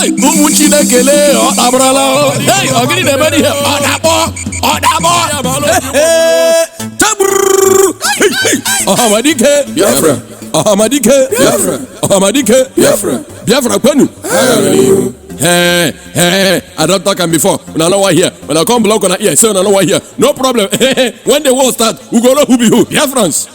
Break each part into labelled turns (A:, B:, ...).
A: Hey, Mumuchina Kele, or Abrala. Hey, I'll get the money here. On that boy. Ahamadike, Biafra. Ahamadike, Biafra. Ahamadike, Biafra. Biafra, Kwenu. I don't talk him before. When I know what here. When I come block on here, say I know what here. No problem. When the war start, we go know who be who. Biafrans.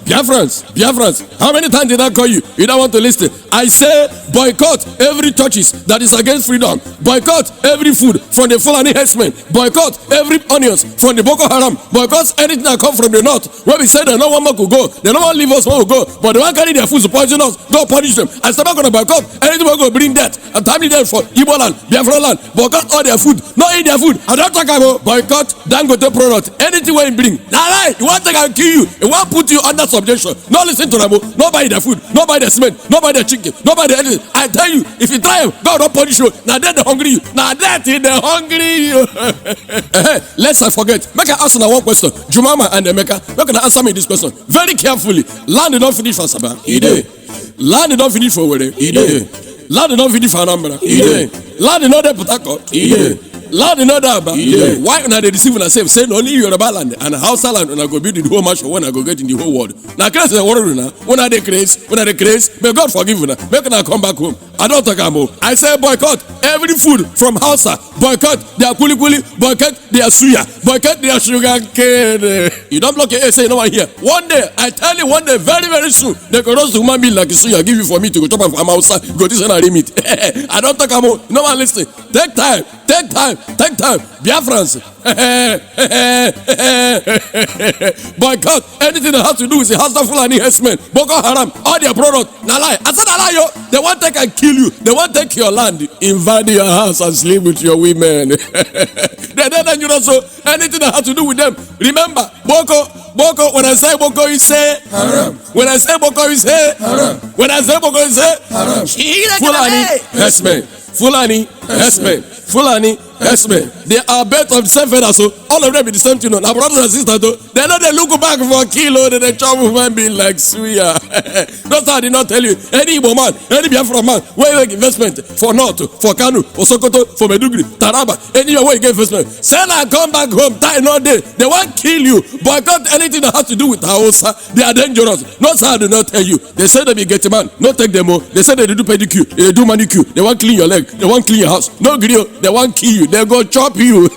A: How many times did I call you? You don't want to listen. I say boycott every churches that is against freedom. Boycott every food from the Fulani herdsmen. Boycott every onions from the Boko Haram. Boycott anything that come from the north. When we say that no one more could go, they don't want to leave us where we go. But they want to carry their food to poison us. Go punish them. I start going to boycott anything we go bring death. And time death for Igbo land. Biafra land, boycott all their food, not eat their food. I don't talk about boycott Dangote product. Anything we bring. Now, you want to kill you, it want to put you under subjection. No listen to them, no buy their food, no buy their cement, no buy their chicken, no buy their anything. I tell you, if you try, God don't punish you. Now they're hungry you. Now that is the hungry you. Let's not forget. Make I ask now one question. Jumama and Emeka, you're gonna answer me this question very carefully. Land did not finish for Sabah. Land did not finish for Were. Land did not finish for Anambra. Land did not there Port Harcourt. Land did not there Aba. Why when they deceive and say only Yoruba land and Hausa land when I go build the whole match when I go get in the whole world. Now crazy worry now. When are they crazy? May God forgive you now. Make I come back home. I don't talk about. I say boycott every food from Hausa. Boycott their kuli, boycott their suya, boycott their sugar cane. You don't block your ear, say no one here. One day, I tell you, one day, very, very soon, they could roast human being like a suya, give you for me to go chop and from Hausa, go this and I limit. I don't talk about. No one listen. Take time. Biafrans. Boycott anything that has to do with the Hausa Fulani herdsmen, Boko Haram, all their products. Now lie. I said lie, yo. They want to take and kill you. They want to take your land, invade your house and sleep with your women. They're dangerous. So anything that has to do with them. Remember, Boko. When I say Boko, you say haram. When I say Boko, you say haram. When I say Boko, you say haram. Fulani herdsmen. They are birds of the same feather, so all of them be the same thing. Now brothers and sisters, they know they look back for a kilo, they chop human being like suya. That's how I did not tell you. Any Igbo man, any Biafra man, where you make investment for North, for Kanu, for Sokoto, for Meduguri, Taraba, anywhere where you get investment. Say I come back home, die no day. They won't kill you. Boycott anything that has to do with Hausa. They are dangerous. Not so I do not tell you. They say they be get a man, not take them. They say they do pedicure, they do manicure, they want clean your leg, they want clean your house. No grill, they want kill you, they go chop you.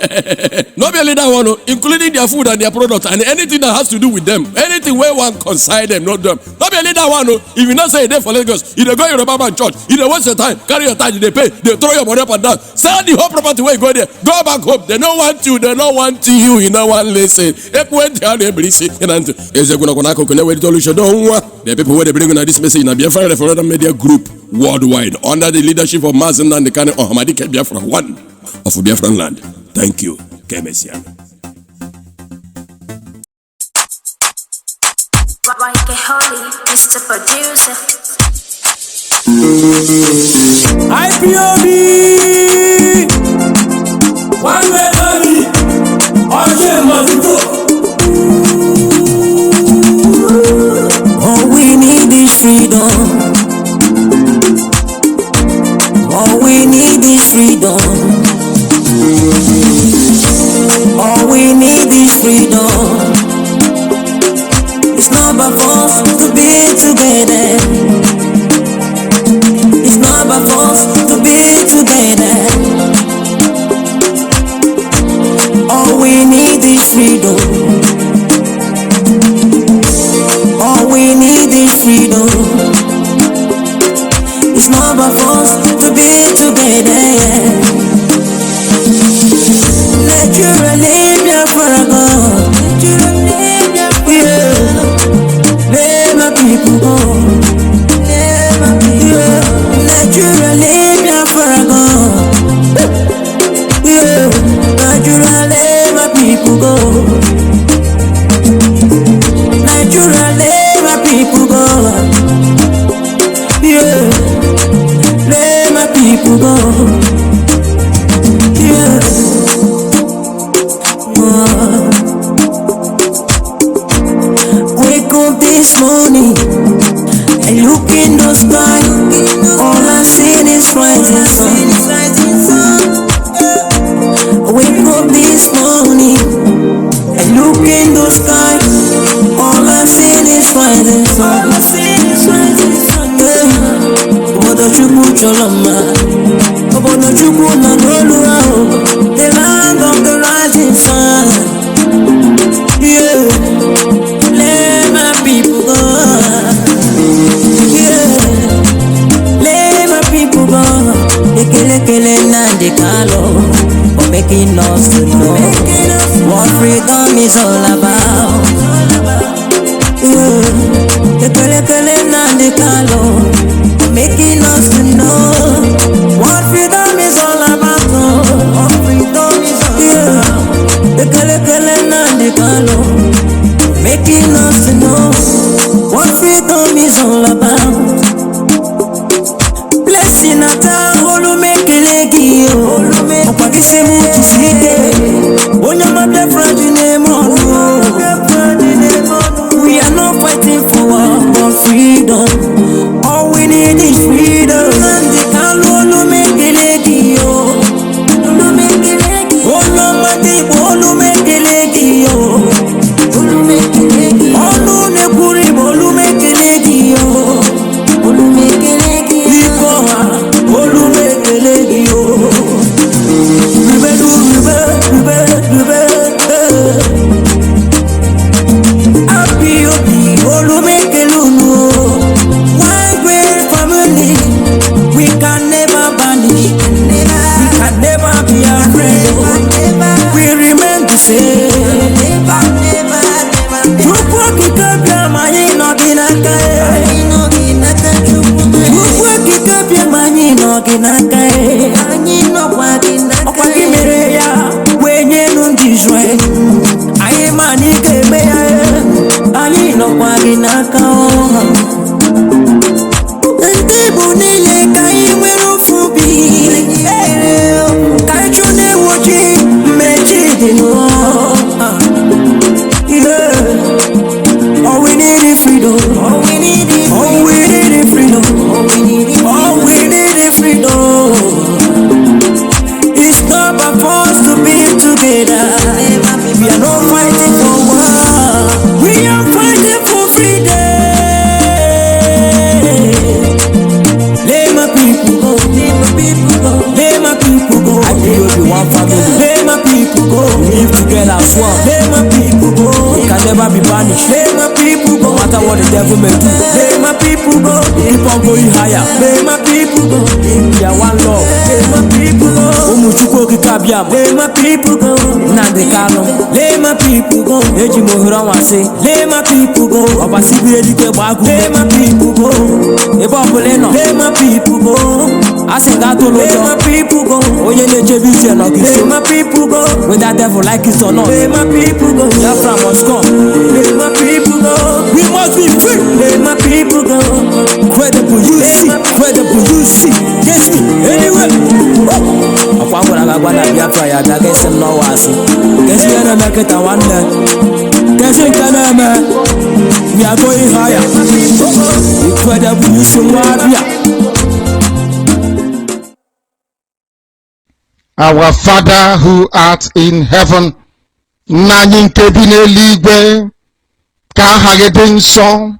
A: Not only that one, including their food and their products and anything that has to do with them. Anything where one consign them, not them. Not only that one, if you not say a day for Lagos, if they go to Yoruba man church, if they waste your time, carry your time, they pay, they throw your money up and down. Sell the whole property where you go there. Go back home. They don't want you, they don't want you, you know one listen. The people where they bring on this message in a Biafra referendum media group worldwide under the leadership of Mazen and the Kane Ohamadike Biafra, one of Biafran land. Thank you, Kemesia. Mr. Producer.
B: Ipob, one way only, all must go. All we need is freedom. All we need is freedom. All we need is freedom. It's not by force to be together. It's not by force to be together. All we need is freedom. All we need is freedom. It's not by force to be together. Naturally, Biafra go. Let my people go. Naturally, Biafra go. Naturally, my people go. Naturally, my people go. Let my people go. Wake up this morning, I look in the sky, all I see is
C: Choloma, Obono Chukwu na Noluao, the land of the rising sun. Yeah, let my people go. Yeah, let my people go. Ekele na dekalo, for making us to know what freedom is all about. Yeah, ekele na dekalo, for making us to know what freedom is all about. What freedom is all about. Ekele na dekalo, making us to know what freedom is all about. Blessing at all, make a leggy, Opakise to see it. On your map, Biafra name on. We are not fighting for freedom. All we need is freedom. And the Kalo make a leggy, oh, no mati, oh, make a leggy, oh, make a leggy, oh, no, Nepuri, oh, make a leggy, oh, make a leggy, oh, make a leggy, oh. We can never vanish. We can never be afraid. We remain the same. All we need is freedom. All we need is freedom. All we need is freedom. It's not by force to be together. We are not fighting for war. We are fighting for freedom. Let my people go. Let my people go. Let my people go. I think we'll be one family. Let my people go. Live together as one. Let my people go. We can never be banished. Let my people go. No matter what the devil may do. Let my people go. Keep on going higher. Let my people go. We are one love. Let my people go. Umuchuko kikabiam. Let my people go. Nande kalo. Let my people go. Eji mohura wase. Let my people go. Obasibi edike bagu. Let my people go. Eba boleno. Let my people go. Asengato lojo. Let my people go. Oye neje bisi enokiso. Let my people go. With that devil like it or not. Let my people go. Biafra must come. Let my people go. We must be free. Let my people go. Credible you see. Credible you see. Yes me. Anyway. Akwa ngona gagwana Biafra ya daga sem no wasi. Kesi yana maketa one day. Kesi kana me. We are going higher. Incredible you see wabia.
D: Our Father who art in heaven, nanying kebine ligwe, kahagedin song,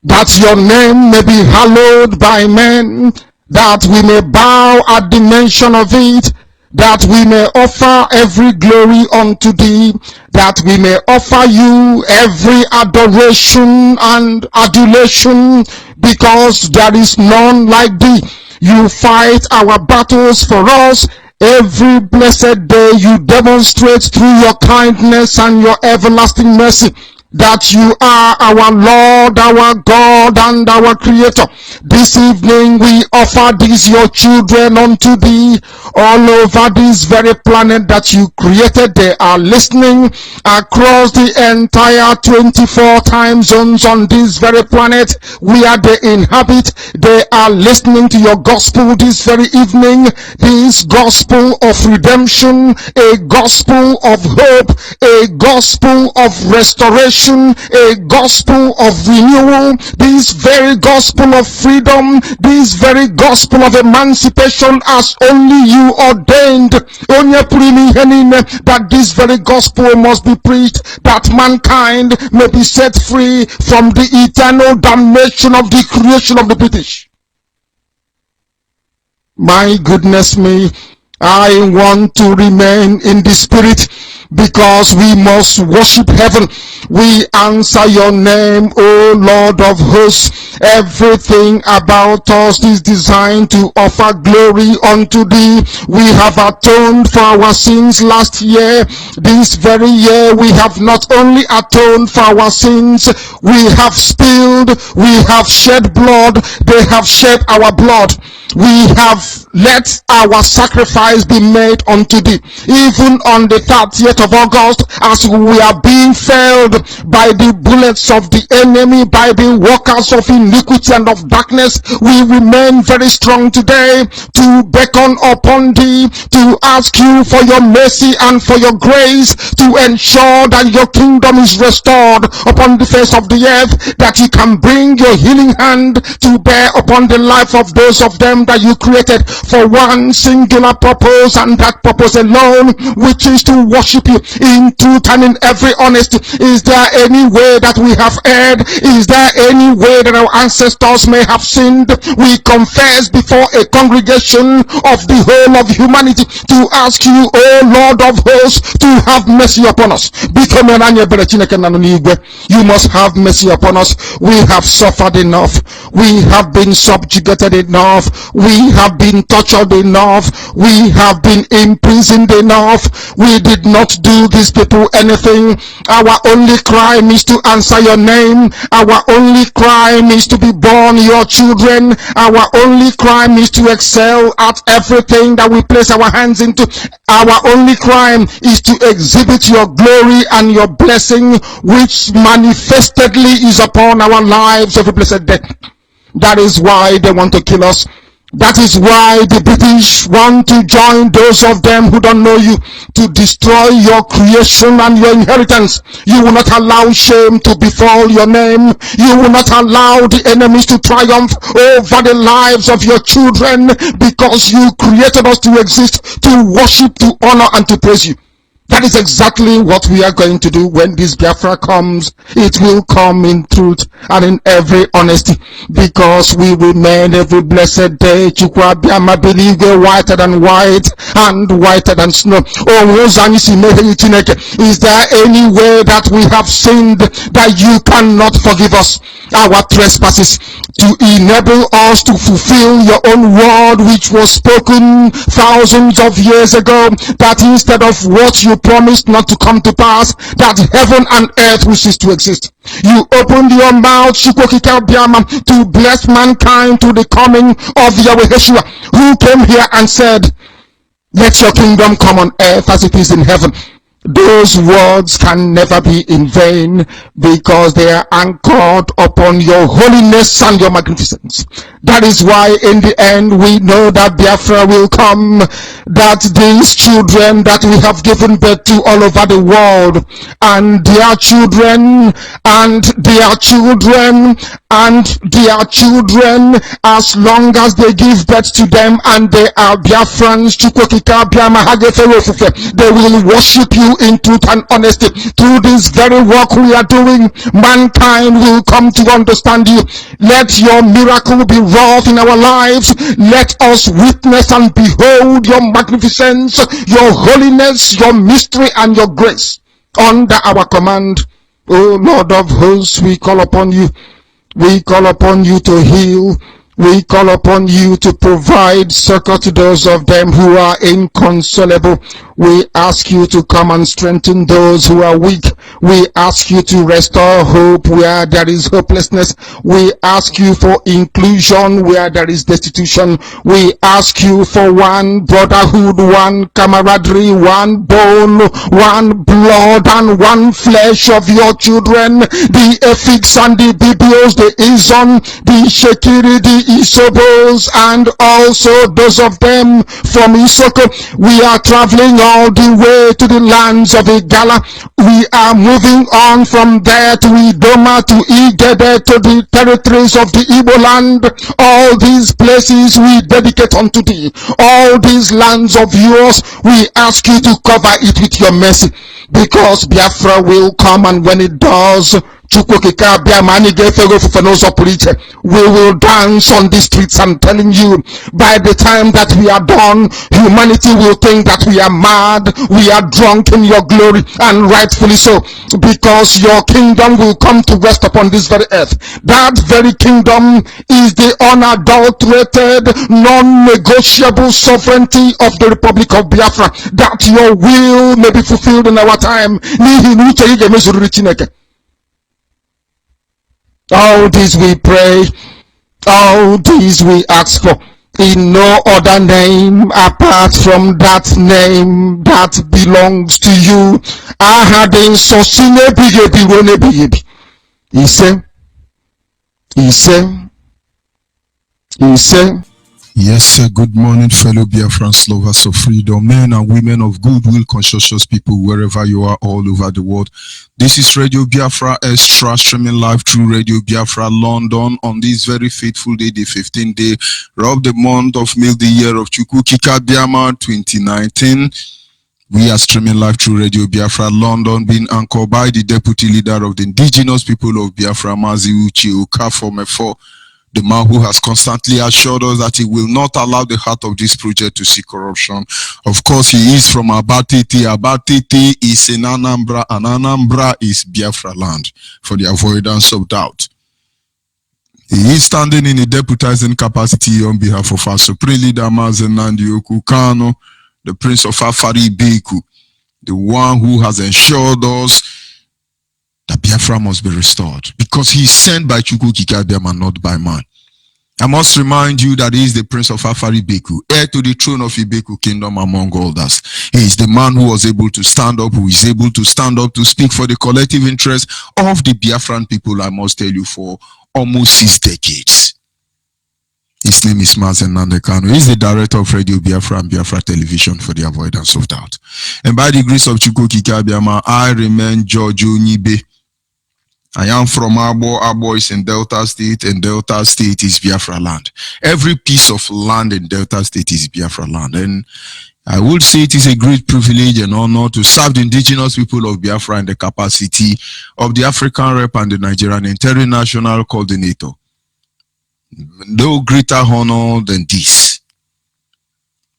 D: that your name may be hallowed by men, that we may bow at the mention of it, that we may offer every glory unto thee, that we may offer you every adoration and adulation, because there is none like thee. You fight our battles for us. Every blessed day you demonstrate through your kindness and your everlasting mercy that you are our Lord, our God, and our Creator. This evening we offer these your children unto thee all over this very planet that you created. They are listening across the entire 24 time zones on this very planet where they inhabit. They are listening to your gospel this very evening, this gospel of redemption, a gospel of hope, a gospel of restoration, a gospel of renewal, this very gospel of freedom, this very gospel of emancipation as only you ordained, that this very gospel must be preached, that mankind may be set free from the eternal damnation of the creation of the British. My goodness me, I want to remain in the spirit because we must worship heaven. We answer your name, O Lord of hosts. Everything about us is designed to offer glory unto thee. We have atoned for our sins last year. This very year we have not only atoned for our sins, we have spilled, we have shed blood, they have shed our blood. We have let our sacrifice be made unto thee. Even on the 30th of August, as we are being felled by the bullets of the enemy, by the workers of iniquity and of darkness, we remain very strong today to beckon upon thee, to ask you for your mercy and for your grace, to ensure that your kingdom is restored upon the face of the earth, that you can bring your healing hand to bear upon the life of those of them that you created for one singular purpose, and that purpose alone, which is to worship you in truth and in every honesty. Is there any way that we have erred? Is there any way that our ancestors may have sinned? We confess before a congregation of the whole of humanity to ask you, O Lord of hosts, to have mercy upon us. You must have mercy upon us. We have suffered enough. We have been subjugated enough. We have been tortured enough. We have been imprisoned enough. We did not do these people anything. Our only crime is to answer your name. Our only crime is to be born your children. Our only crime is to excel at everything that we place our hands into. Our only crime is to exhibit your glory and your blessing, which manifestedly is upon our lives every blessed day. That is why they want to kill us. That is why the British want to join those of them who don't know you to destroy your creation and your inheritance. You will not allow shame to befall your name. You will not allow the enemies to triumph over the lives of your children, because you created us to exist, to worship, to honor, and to praise you. That is exactly what we are going to do when this Biafra comes. It will come in truth and in every honesty, because we remain every blessed day. Chukwabiama believe they're whiter than white and whiter than snow. Is there any way that we have sinned that you cannot forgive us our trespasses, to enable us to fulfill your own word which was spoken thousands of years ago, that instead of what you promised not to come to pass, that heaven and earth will cease to exist? You opened your mouth to bless mankind to the coming of Yahweh Yeshua, who came here and said, let your kingdom come on earth as it is in heaven. Those words can never be in vain, because they are anchored upon your holiness and your magnificence. That is why in the end we know that Biafra will come, that these children that we have given birth to all over the world, and their children, and their children, and their children, as long as they give birth to them and they are Biafrans, they will worship you in truth and honesty. Through this very work we are doing, mankind will come to understand you. Let your miracle be wrought in our lives. Let us witness and behold your magnificence, your holiness, your mystery, and your grace under our command. O Lord of hosts, we call upon you. We call upon you to heal. We call upon you to provide succor to those of them who are inconsolable. We ask you to come and strengthen those who are weak. We ask you to restore hope where there is hopelessness. We ask you for inclusion where there is destitution. We ask you for one brotherhood, one camaraderie, one bone, one blood, and one flesh of your children. The Efiks and the Bibios, the Izon, the Shekiri, the Isobos, and also those of them from Isoko. We are traveling all the way to the lands of Igala. We are moving on from there to Idoma, to Igede, to the territories of the Igbo land. All these places we dedicate unto thee. All these lands of yours, we ask you to cover it with your mercy, because Biafra will come, and when it does, We will dance on the streets. I'm telling you, by the time that we are done, humanity will think that we are mad, we are drunk in your glory, and rightfully so, because your kingdom will come to rest upon this very earth. That very kingdom is the unadulterated, non-negotiable sovereignty of the Republic of Biafra, that your will may be fulfilled in our time. All this we pray, all this we ask for, in no other name apart from that name that belongs to you. He said,
E: Yes, sir. Good morning, fellow Biafrans, lovers of freedom, men and women of goodwill, conscientious people, wherever you are all over the world. This is Radio Biafra Extra, streaming live through Radio Biafra London on this very fateful day, the 15th day of the month of May, the year of Chukukika Biama 2019. We are streaming live through Radio Biafra London, being anchored by the deputy leader of the indigenous people of Biafra, Mazi Uche Okafor, the man who has constantly assured us that he will not allow the heart of this project to see corruption. Of course, he is from Abatete. Abatete is in Anambra, and Anambra is Biafra land, for the avoidance of doubt. He is standing in a deputizing capacity on behalf of our Supreme Leader, Mazen Nandi Okukano, the Prince of Afari Beku, the one who has ensured us that Biafra must be restored, because he is sent by Chukukika Biama, not by man. I must remind you that he is the Prince of Afari Beku, heir to the throne of Ibeku kingdom among others. He is the man who was able to stand up, who is able to stand up to speak for the collective interest of the Biafran people, I must tell you, for almost 6 decades. His name is Mazen Nandekano. He is the director of Radio Biafra and Biafra Television, for the avoidance of doubt. And by the grace of Chukukika Biama, I remain George Onyibe. I am from Abo. Abo is in Delta State, and Delta State is Biafra land. Every piece of land in Delta State is Biafra land. And I would say it is a great privilege and honor to serve the indigenous people of Biafra in the capacity of the African Rep and the Nigerian International Coordinator. No greater honor than this.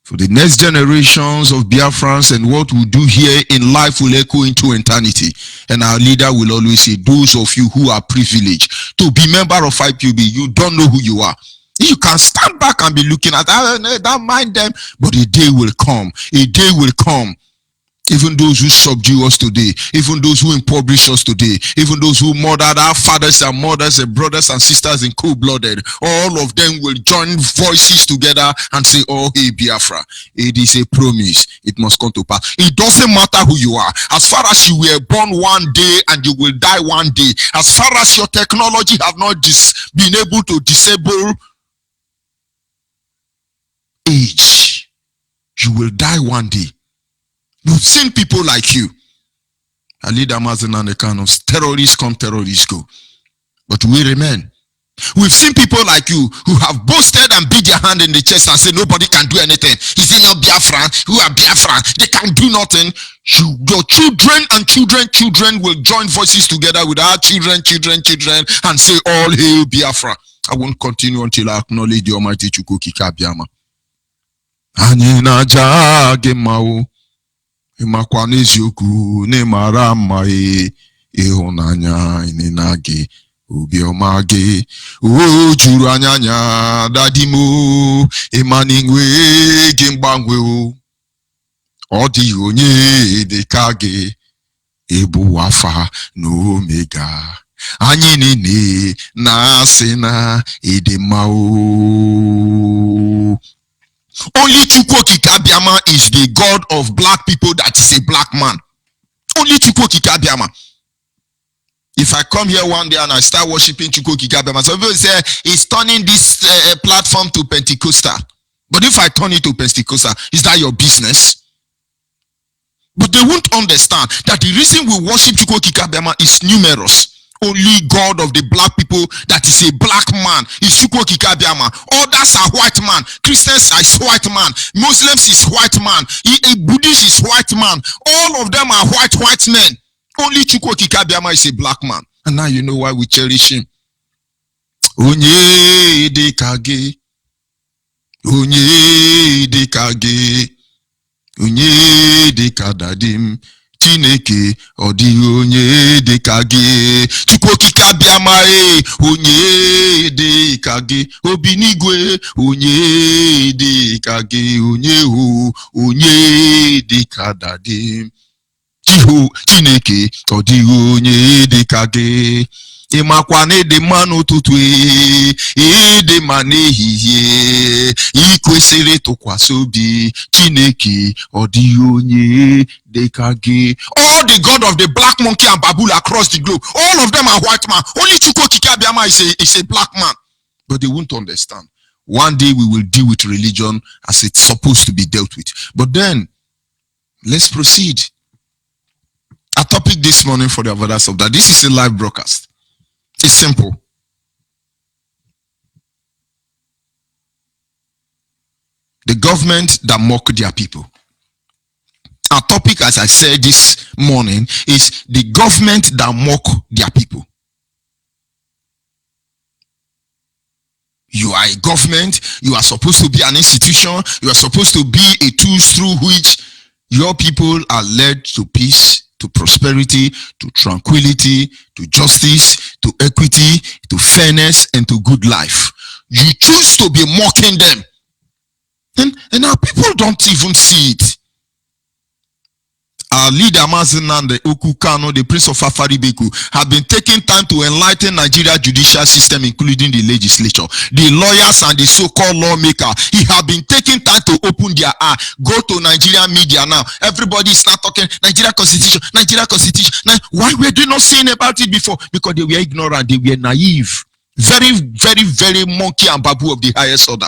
E: For the next generations of Biafrans, and what we do here in life will echo into eternity. And our leader will always say, those of you who are privileged to be member of IPOB, you don't know who you are. You can stand back and be looking at, don't mind them, but a day will come. A day will come. Even those who subdue us today, even those who impoverish us today, even those who murdered our fathers and mothers and brothers and sisters in cold-blooded, all of them will join voices together and say, oh, hey, Biafra, it is a promise. It must come to pass. It doesn't matter who you are. As far as you were born one day and you will die one day, as far as your technology have not been able to disable age, you will die one day. We've seen people like you. Ali Damazin and the kind of terrorists come, terrorists go. But we remain. We've seen people like you who have boasted and beat their hand in the chest and say nobody can do anything. Is it not Biafran? Who are Biafran? They can't do nothing. Your children and children will join voices together with our children and say all hail Biafra. I won't continue until I acknowledge the Almighty Chukukika Biama. Anina Jagemao. Imakwaneziokwu nemara mma ịhụnanya ịnịna gị obiọma gị o juru anya anya dadimo ịmaningwe gị mgbanwe o ọ dịghị onye dịka gị ebu Alpha na Omega anyị niile na-asị na ịdị mma o. Only Chukwokika Biama is the God of black people that is a black man. Only Chukwokika Biama. If I come here one day and I start worshiping Chukwokika Biama, some people say he's turning this platform to Pentecostal. But if I turn it to Pentecostal, is that your business? But they won't understand that the reason we worship Chukwokika Biama is numerous. Only God of the black people that is a black man is Chukwokika Biama. Others are white man. Christians is white man. Muslims is white man. Buddhists is white man. All of them are white men. Only Chukwokika Biama is a black man. And now you know why we cherish him. Onye dekage. Onye dekage. Onye dekadadim. Chineke odi onye dekage. Chukwokike abịama onye dekage. Obinigwe onye dekage. Onye dekadadim. Chineke odi onye dekage. Ịmakwa na ịdị mma n'ụtụtụ ịdị mma n'ehihie ikwesịrị tụkwasị obi Chineke ọ dịghị onye dịka gị. All the god of the black monkey and baboon across the globe, all of them are white man. Only Chukwokike Abịama is a black man. But they won't understand. One day we will deal with religion as it's supposed to be dealt with. But then let's proceed. Our topic this morning for the avoidance of that, this is a live broadcast. It's simple. The government that mock their people. Our topic, as I said this morning, is the government that mock their people. You are a government. You are supposed to be an institution. You are supposed to be a tool through which your people are led to peace, to prosperity, to tranquility, to justice, to equity, to fairness, and to good life. You choose to be mocking them. And our people don't even see it. Our leader, Mazinande Okukano, the prince of Afaribeku, have been taking time to enlighten Nigeria judicial system, including the legislature, the lawyers and the so-called lawmaker. He have been taking time to open their eye. Go to Nigerian media now. Everybody is not talking Nigeria constitution, Nigeria constitution. Now, why were they not saying about it before? Because they were ignorant, they were naive. Very, very, very monkey and babu of the highest order.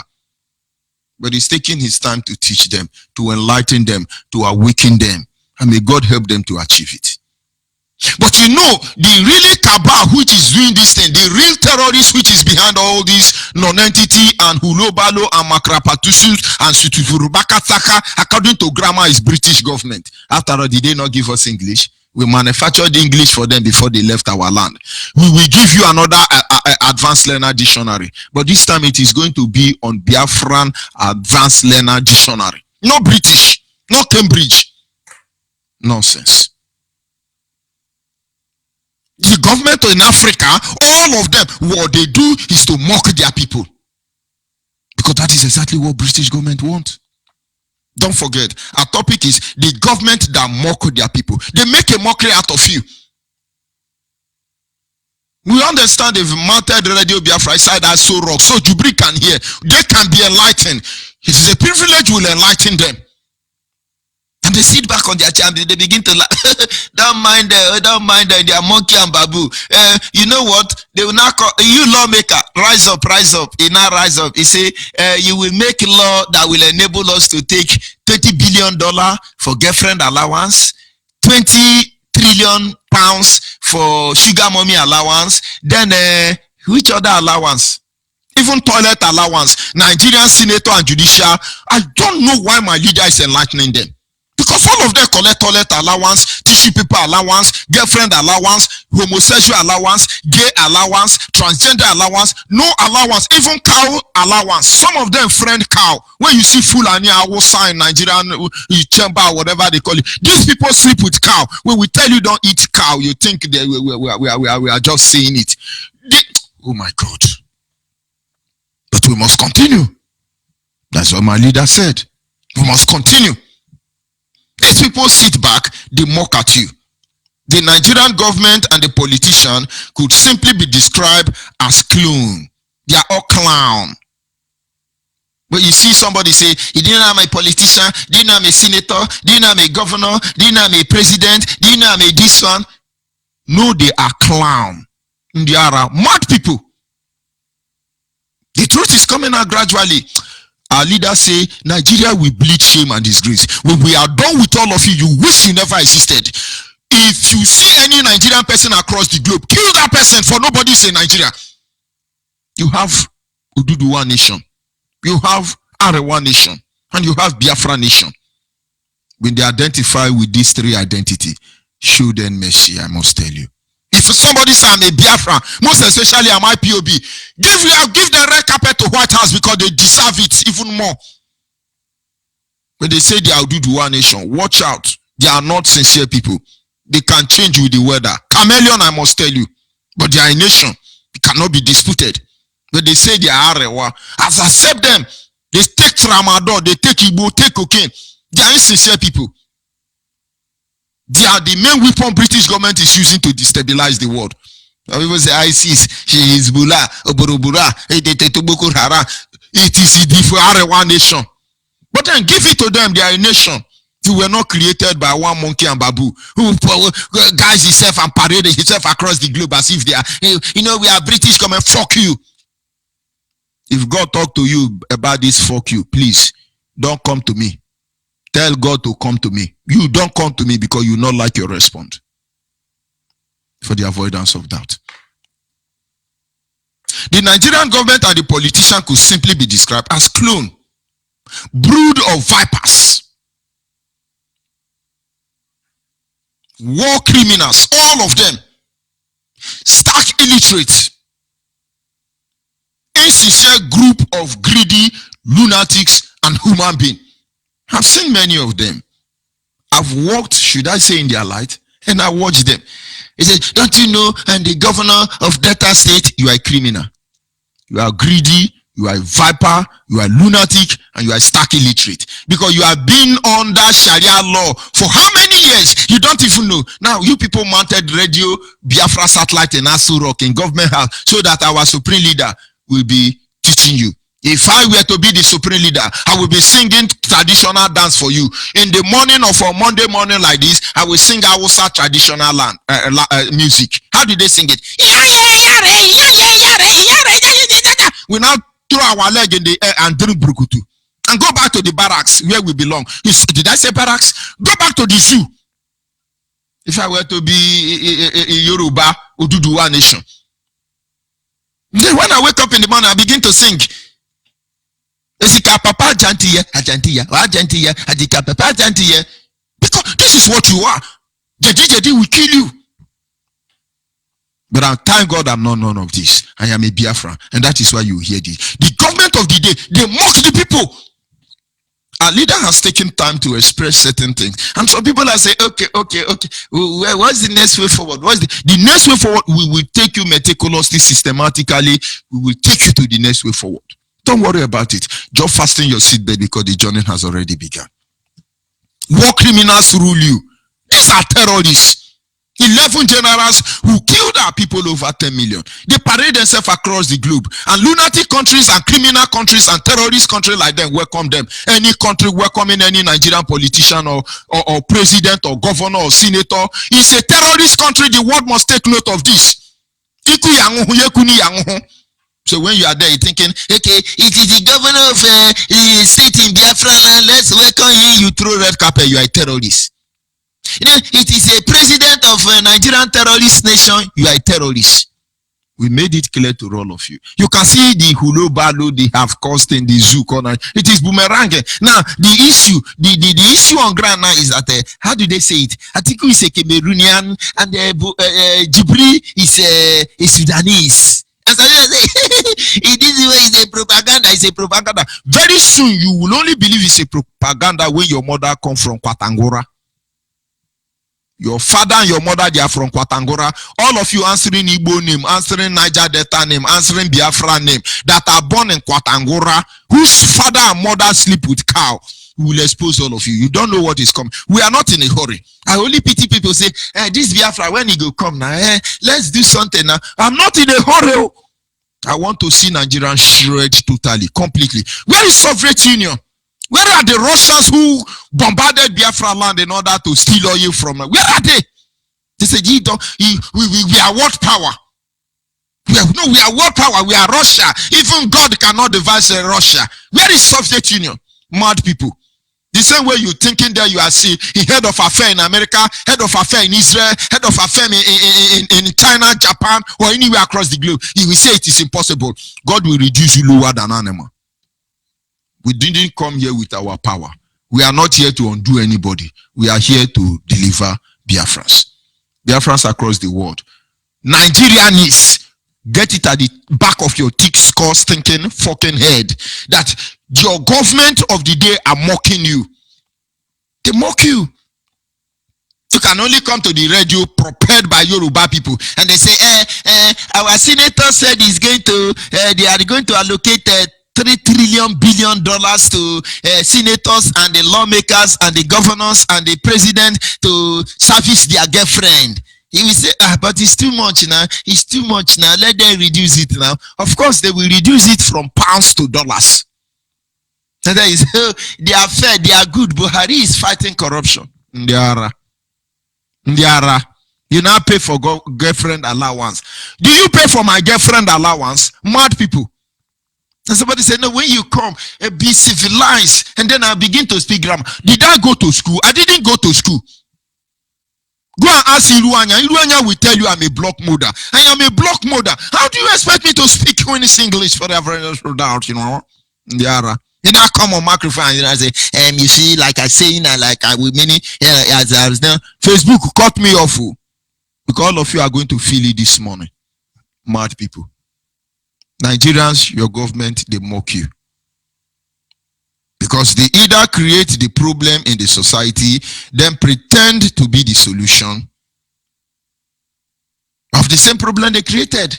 E: But he's taking his time to teach them, to enlighten them, to awaken them. And may God help them to achieve it. But you know, the really cabal which is doing this thing, the real terrorist which is behind all this non-entity and hulobalo and makrapatusus and sutufurubakataka, according to grammar, is British government. After all, did they not give us English? We manufactured English for them before they left our land. We will give you another advanced learner dictionary. But this time it is going to be on Biafran advanced learner dictionary. Not British, not Cambridge. Nonsense. The government in Africa, all of them, what they do is to mock their people. Because that is exactly what British government want. Don't forget, our topic is the government that mock their people. They make a mockery out of you. We understand they've mounted Radio Biafra side as so rock, so Jubri can hear. They can be enlightened. It is a privilege will enlighten them. And they sit back on their chair and they begin to laugh. Don't mind them, they are monkey and babu. You know what? They will not call you lawmaker, rise up. He now rise up. He say, you will make law that will enable us to take $20 billion for girlfriend allowance, 20 trillion pounds for sugar mommy allowance, then which other allowance? Even toilet allowance. Nigerian senator and judicial. I don't know why my leader is enlightening them. Because all of them collect toilet allowance, tissue paper allowance, girlfriend allowance, homosexual allowance, gay allowance, transgender allowance, no allowance, even cow allowance. Some of them friend cow. When you see Fulani, I will sign Nigerian chamber, whatever they call it. These people sleep with cow. When we tell you don't eat cow, you think we are just saying it. Oh my God. But we must continue. That's what my leader said. We must continue. These people sit back, they mock at you. The Nigerian government and the politician could simply be described as clown. They are all clown. But you see somebody say, he didn't know I'm a politician, didn't know I'm a senator, didn't know I'm a governor, didn't know I'm a president, didn't know I'm a this one. No, they are clown. They are mad people. The truth is coming out gradually. Our leaders say Nigeria will bleed shame and disgrace. When we are done with all of you, you wish you never existed. If you see any Nigerian person across the globe, kill that person, for nobody is in Nigeria. You have Ududuwa nation, you have Arewa nation, and you have Biafra nation. When they identify with these three identities, show them mercy, I must tell you. If somebody say I'm a Biafra, most especially I'm IPOB, give the red carpet to White House because they deserve it even more. When they say they are do one nation, watch out. They are not sincere people. They can change with the weather. Chameleon, I must tell you. But they are a nation. It cannot be disputed. When they say they are Arewa, as I accept them, they take tramadol, they take Igbo, take cocaine. They are insincere people. They are the main weapon British government is using to destabilize the world. People say ISIS, Hezbollah, Oborobora, it is the Arewa nation. But then give it to them, they are a nation. You were not created by one monkey and babu who guys himself and paraded himself across the globe as if they are, we are British government. Fuck you. If God talk to you about this, fuck you, please don't come to me. Tell God to come to me. You don't come to me because you not like your response. For the avoidance of doubt. The Nigerian government and the politician could simply be described as clone, brood of vipers, war criminals, all of them, stark illiterate, insincere group of greedy lunatics and human beings. I've seen many of them. I've walked, should I say, in their light, and I watched them. He said, don't you know, and the governor of Delta State, you are a criminal. You are greedy, you are a viper, you are lunatic, and you are stark illiterate. Because you have been under Sharia law for how many years? You don't even know. Now, you people mounted radio, Biafra satellite in Asu Rock in government house so that our supreme leader will be teaching you. If I were to be the supreme leader, I will be singing traditional dance for you. In the morning of a Monday morning like this, I will sing Hausa traditional music. How do they sing it? We now throw our leg in the air and drink brukutu. And go back to the barracks where we belong. Did I say barracks? Go back to the zoo. If I were to be a Yoruba, Oduduwa nation. Then when I wake up in the morning, I begin to sing. Papa Jantiya, Papa Jantiya. Because this is what you are. Jadi will kill you. But I thank God I'm not none of this. I am a Biafra. And that is why you hear this. The government of the day, they mock the people. Our leader has taken time to express certain things. And some people are saying, okay. What's the next way forward? The next way forward? We will take you meticulously, systematically. We will take you to the next way forward. Don't worry about it. Just fasten your seatbelt because the journey has already begun. War criminals rule you. These are terrorists. 11 generals who killed our people over 10 million. They parade themselves across the globe. And lunatic countries and criminal countries and terrorist countries like them welcome them. Any country welcoming any Nigerian politician or president or governor or senator is a terrorist country. The world must take note of this. So when you are there, you're thinking, okay, it is the governor of a state in Biafra land, let's welcome you. You throw red carpet, you are a terrorist. It is a president of a Nigerian terrorist nation, you are a terrorist. We made it clear to all of you. You can see the hulo balo they have caused in the zoo corner. It is boomerang. Now, the issue on ground now is that, how do they say it? Atiku is a Cameroonian and Jibri is a Sudanese. As I say, it is a propaganda. Very soon, you will only believe it's a propaganda when your mother comes from Kwatangora. Your father and your mother, they are from Kwatangora. All of you answering Igbo name, answering Niger Delta name, answering Biafra name, that are born in Kwatangora, whose father and mother sleep with cow, will expose all of you. You don't know what is coming. We are not in a hurry. I only pity people say, this Biafra, when he go come now, let's do something now. I'm not in a hurry. I want to see Nigerian shred totally, completely. Where is Soviet Union? Where are the Russians who bombarded Biafra land in order to steal oil from them? Where are they? They said, we are world power. We are world power. We are Russia. Even God cannot devise Russia. Where is Soviet Union? Mad people. The same way you're thinking that you are see head of affair in America, head of affair in Israel, head of affair in China, Japan, or anywhere across the globe. He will say it is impossible. God will reduce you lower than animal. We didn't come here with our power. We are not here to undo anybody. We are here to deliver Biafrans. Biafrans across the world. Nigerian is. Get it at the back of your thick skull stinking fucking head that your government of the day are mocking you. They mock you. You can only come to the radio prepared by Yoruba people and they say, our senator said he's going to, they are going to allocate $3 billion to senators and the lawmakers and the governors and the president to service their girlfriend. He will say, but it's too much now. It's too much now. Let them reduce it now. Of course, they will reduce it from pounds to dollars. So that is, they are fair, they are good. Buhari is fighting corruption. Ndiara. You now pay for girlfriend allowance. Do you pay for my girlfriend allowance? Mad people. And somebody said, no, when you come, be civilized. And then I begin to speak grammar. Did I go to school? I didn't go to school. Go and ask Iruanya. Iruanya will tell you I'm a block modder. I am a block modder. How do you expect me to speak English for the doubt, you know? Ndiara. You now come on microphone and I say, you see, like I say, like I will many as I was there. Facebook cut me off. Because all of you are going to feel it this morning. Mad people. Nigerians, your government, they mock you. Because they either create the problem in the society, then pretend to be the solution of the same problem they created.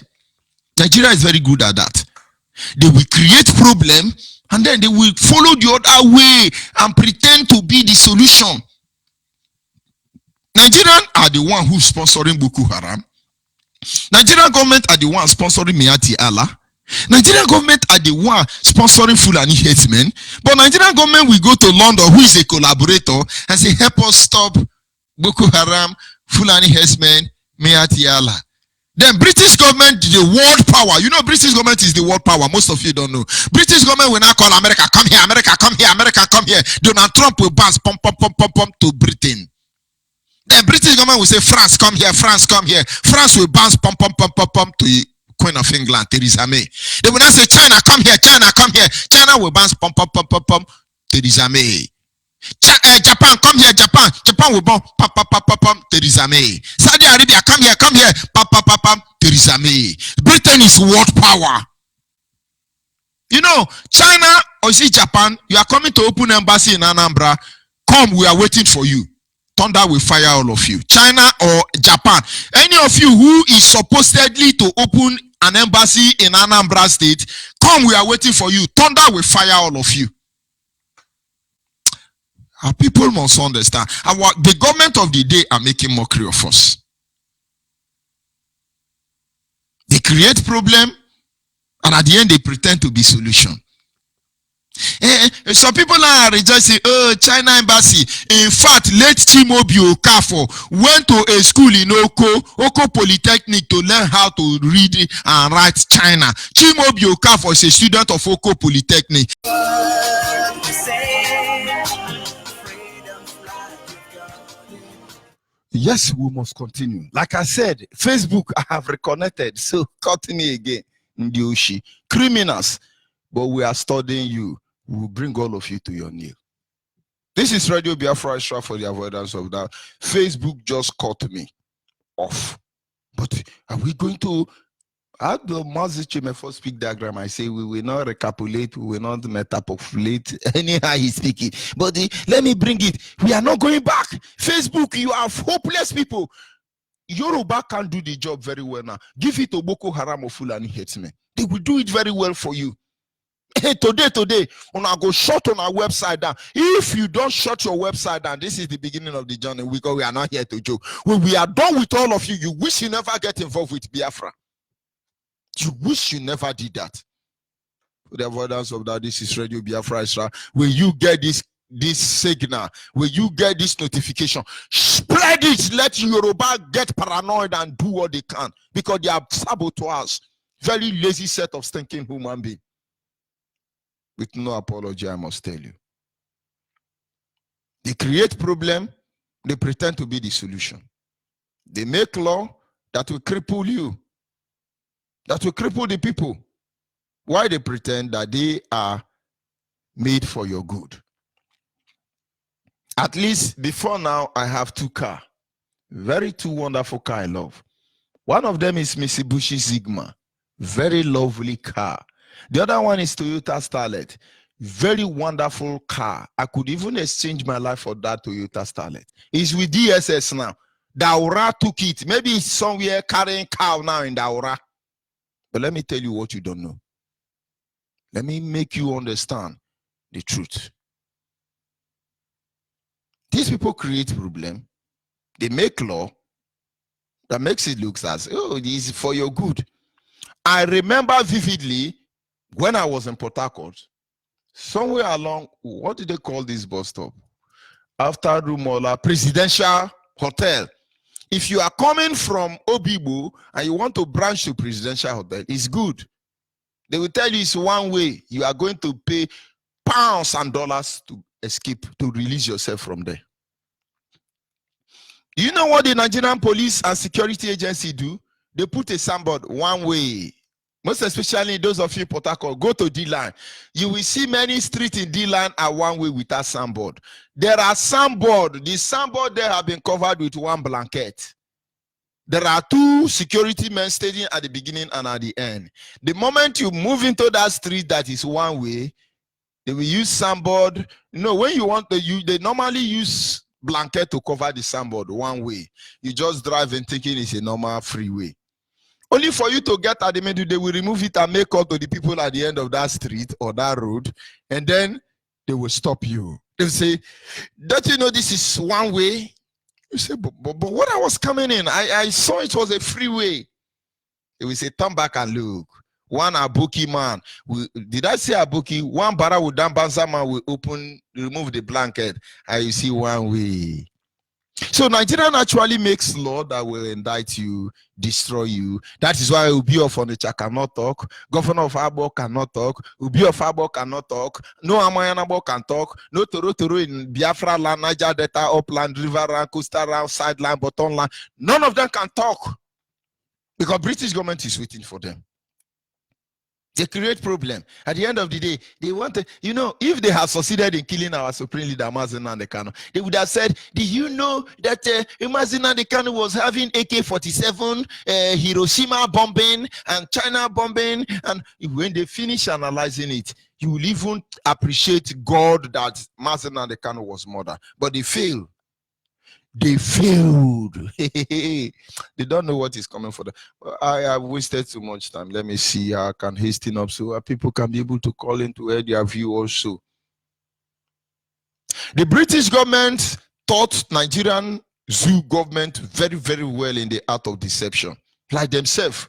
E: Nigeria is very good at that. They will create problem and then they will follow the other way and pretend to be the solution. Nigerians are the one who's sponsoring Boko Haram. Nigerian government are the one sponsoring Miati Allah. Nigerian government are the one sponsoring Fulani headsmen. But Nigerian government will go to London, who is a collaborator, and say, help us stop Boko Haram, Fulani headsmen, Miati Allah. Then British government, the world power. You know British government is the world power. Most of you don't know. British government will now call America, come here, America, come here, America, come here. Donald Trump will bounce, pump to Britain. Then British government will say, France, come here, France, come here. France will bounce, pump to Queen of England, Theresa May. They will not say, China, come here, China, come here. China will bounce, pump, Theresa May. Japan, come here, Japan. Japan will bounce, Theresa May. Saudi Arabia, come here, Theresa May. Britain is world power. You know, China or see Japan, you are coming to open embassy in Anambra. Come, we are waiting for you. Thunder will fire all of you. China or Japan. Any of you who is supposedly to open an embassy in Anambra State, come, we are waiting for you. Thunder will fire all of you. Our people must understand. The government of the day are making mockery of us. They create problem, and at the end they pretend to be solution. Some people now are rejoicing, oh, China embassy. In fact, late Chimobi Okafor went to a school in Oko Polytechnic to learn how to read and write China. Chimobi Okafor is a student of Oko Polytechnic. Yes, we must continue. Like I said, Facebook, I have reconnected. So, continue again. Ndioshi. Criminals. But we are studying you. We will bring all of you to your knee. This is Radio Biafra Extra for the avoidance of that. Facebook just cut me off. But are we going to add the Mazichime first speak diagram? I say we will not recapitulate, we will not metapopulate. Anyhow he's speaking. But let me bring it. We are not going back. Facebook, you are hopeless people. Yoruba can't do the job very well now. Give it to Boko Haram or Fulani headsmen. They will do it very well for you. Hey, today, when I go shut on our website down. If you don't shut your website down, this is the beginning of the journey. We are not here to joke. When we are done with all of you, you wish you never get involved with Biafra. You wish you never did that. For the avoidance of that, this is Radio Biafra Extra. When you get this signal, when you get this notification, spread it. Let Yoruba get paranoid and do what they can, because they are saboteurs. Very lazy set of stinking human beings. With no apology, I must tell you. They create problem, they pretend to be the solution. They make law that will cripple you, that will cripple the people. Why they pretend that they are made for your good? At least before now, I have 2 cars. Two wonderful cars I love.
F: One of them is Mitsubishi Sigma, very lovely car. The other one is Toyota Starlet, very wonderful car. I could even exchange my life for that Toyota Starlet. It's with DSS now. Daura took it. Maybe it's somewhere carrying cow now in Daura. But let me tell you what you don't know. Let me make you understand the truth. These people create problem. They make law that makes it look as, oh, this is for your good. I remember vividly when I was in Port Harcourt, somewhere along, what did they call this bus stop? After Rumola Presidential Hotel. If you are coming from Obibo and you want to branch to Presidential Hotel, it's good. They will tell you it's one way. You are going to pay pounds and dollars to escape, to release yourself from there. You know what the Nigerian police and security agency do? They put a signboard, one way. Most especially those of you in Port Harcourt, go to D-Line. You will see many streets in D-Line are one way without signboard. There are signboard. The signboard there have been covered with one blanket. There are two security men standing at the beginning and at the end. The moment you move into that street that is one way, they will use signboard. You know, when you want to use, they normally use blanket to cover the signboard one way. You just drive and thinking it's a normal freeway. Only for you to get at the middle, they will remove it and make call to the people at the end of that street or that road, and then they will stop you. They'll say, don't you know this is one way? You say, but when I was coming in, I saw it was a freeway. They will say, turn back and look. One Abuki man, did I say Abuki? One Bara with Dambanza man will remove the blanket, and you see one way. So Nigerian actually makes law that will indict you, destroy you. That is why Ubi of Onitsha cannot talk, Governor of Abo cannot talk, Ubi of Abo cannot talk, no Amayanabo can talk, no Toro in Biafra land, Niger Delta, upland, river land, coastal land, sideline, bottom land. None of them can talk because British government is waiting for them. They create problem. At the end of the day, they want to, you know, if they have succeeded in killing our supreme leader, Mazi Nnamdi Kanu, they would have said, do you know that Mazi Nnamdi Kanu was having AK-47, Hiroshima bombing, and China bombing? And when they finish analyzing it, you will even appreciate God that Mazi Nnamdi Kanu was murdered. But they failed. They failed. They don't know what is coming for them. I have wasted too much time. Let me see how I can hasten up so people can be able to call in to hear their view also. The British government taught Nigerian zoo government very, very well in the art of deception. Like themselves.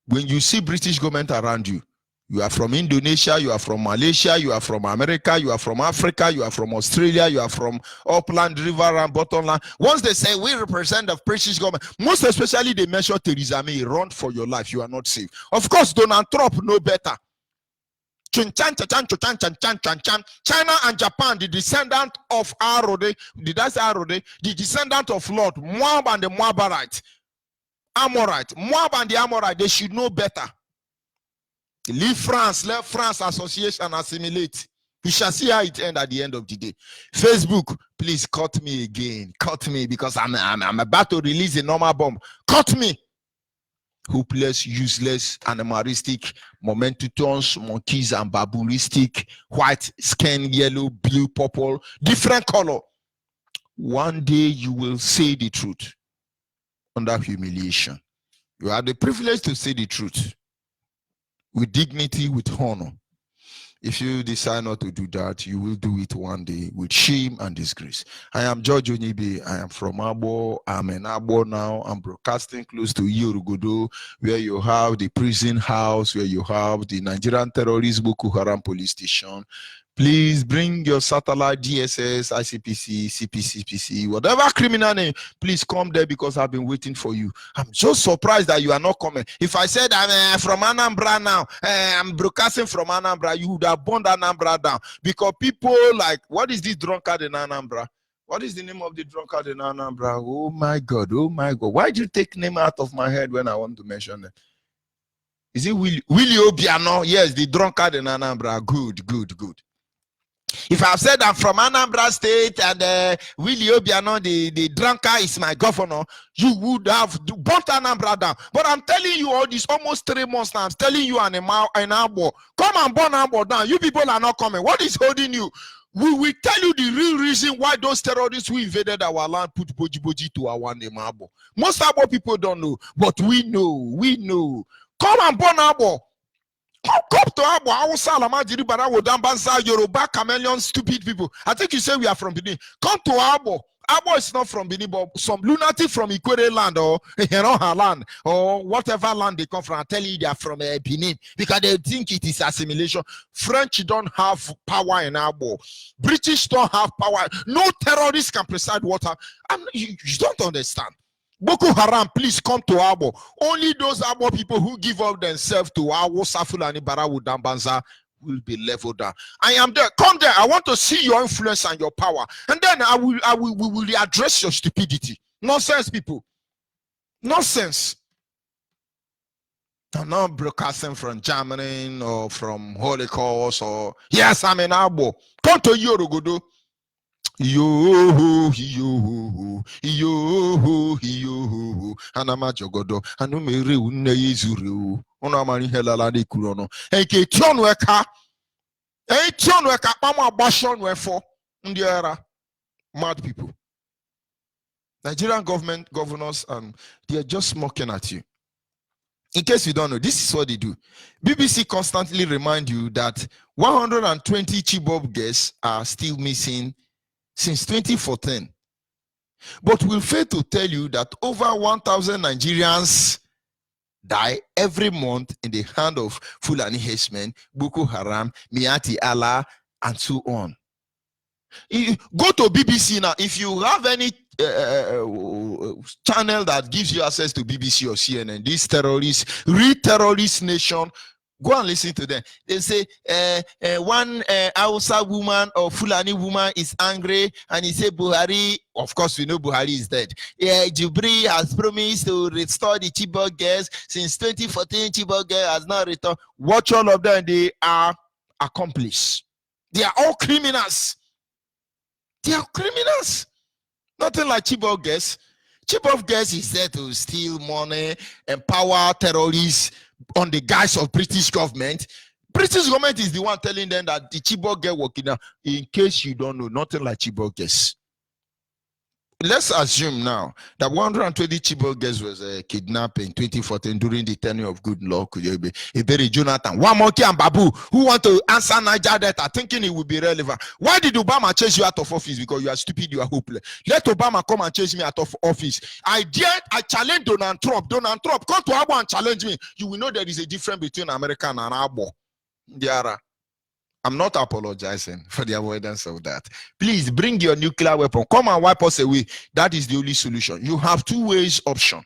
F: When you see British government around you, you are from Indonesia, you are from Malaysia, you are from America, you are from Africa, you are from Australia, you are from upland, river, and bottomland. Once they say we represent the British government, most especially they mention Theresa May, run for your life, you are not safe. Of course, Donald Trump know better. China and Japan, the descendant of Arode, the descendant of Lot, Moab and the Moabite, Amorite, Moab and the Amorite, they should know better. Leave France, let France association assimilate. We shall see how it ends at the end of the day. Facebook, please cut me again. Cut me because I'm about to release a normal bomb. Cut me. Hopeless, useless, animalistic, momentous, monkeys and babulistic, white, skin, yellow, blue, purple, different color. One day you will say the truth under humiliation. You have the privilege to say the truth. With dignity, with honor. If you decide not to do that, you will do it one day with shame and disgrace. I am George Onibe. I am from Abo. I'm in Abo now. I'm broadcasting close to Yorugodo, where you have the prison house, where you have the Nigerian terrorist Boko Haram police station. Please bring your satellite DSS, ICPC, CPCPC, whatever criminal name. Please come there because I've been waiting for you. I'm just surprised that you are not coming. If I said I'm from Anambra now, I'm broadcasting from Anambra, you would have burned Anambra down. Because people like, what is this drunkard in Anambra? What is the name of the drunkard in Anambra? Oh my God, oh my God. Why did you take name out of my head when I want to mention it? Is it Willie Obiano? Yes, the drunkard in Anambra. Good, good, good. If I've said I'm from Anambra State and Willie Obiano, the drunkard, is my governor, you would have burnt Anambra down. But I'm telling you all this almost 3 months now. I'm telling you an Abo. Come and burn Abo down. You people are not coming. What is holding you? We will tell you the real reason why those terrorists who invaded our land put Boji to our name Abo. Most Abo people don't know, but we know. We know. Come and burn Abo. Come to Abo, Hausa, Lamajiri, Barawo, Dambanza, Yoruba, chameleon, stupid people. I think you say we are from Benin. Come to Abo. Abo is not from Benin, but some lunatic from Ikwere land or Heroha land or whatever land they come from. I tell you they are from Benin because they think it is assimilation. French don't have power in Abo. British don't have power. No terrorist can preside water. You don't understand. Boko Haram, please come to Abo. Only those Abo people who give up themselves to Awo, Fulani, Barawu, Dambanza will be leveled down. I am there. Come there. I want to see your influence and your power. And then we will address your stupidity. Nonsense, people. Nonsense. I'm not broadcasting from Germany or from Holocaust or yes, I'm in Abo. Come to Yorogodo. Yo anama jogodo anu mere unne yizuru ono amani helala de kurono enke tionu eka pama abashon wefo ndi era mad people. Nigerian government governors they are just mocking at you. In case you don't know, this is what they do. BBC constantly remind you that 120 Chibok girls are still missing since 2014, but will fail to tell you that over 1,000 Nigerians die every month in the hand of Fulani herdsmen, Boko Haram, Miati Allah, and so on. Go to BBC now. If you have any channel that gives you access to BBC or CNN, these terrorists, terrorist nation, go and listen to them. They say one Hausa woman or Fulani woman is angry and he say Buhari, of course we know Buhari is dead. Jibri has promised to restore the Chibok girls. Since 2014, Chibok girl has not returned. Watch all of them, they are accomplices. They are all criminals. They are criminals. Nothing like Chibok girls. Chibok girls is there to steal money, empower terrorists, on the guise of British government. British government is the one telling them that the Chibok girl working now. In case you don't know, nothing like Chibok girls. Let's assume now that 120 Chibok girls was kidnapped in 2014 during the tenure of good luck. Iberi Jonathan, Wamoki and Babu, who want to answer Niger data, thinking it would be relevant. Why did Obama chase you out of office? Because you are stupid, you are hopeless. Let Obama come and chase me out of office. I challenge Donald Trump. Donald Trump, come to Abo and challenge me. You will know there is a difference between America and Abo. Diara. I'm not apologizing for the avoidance of that. Please bring your nuclear weapon. Come and wipe us away. That is the only solution. You have two ways option.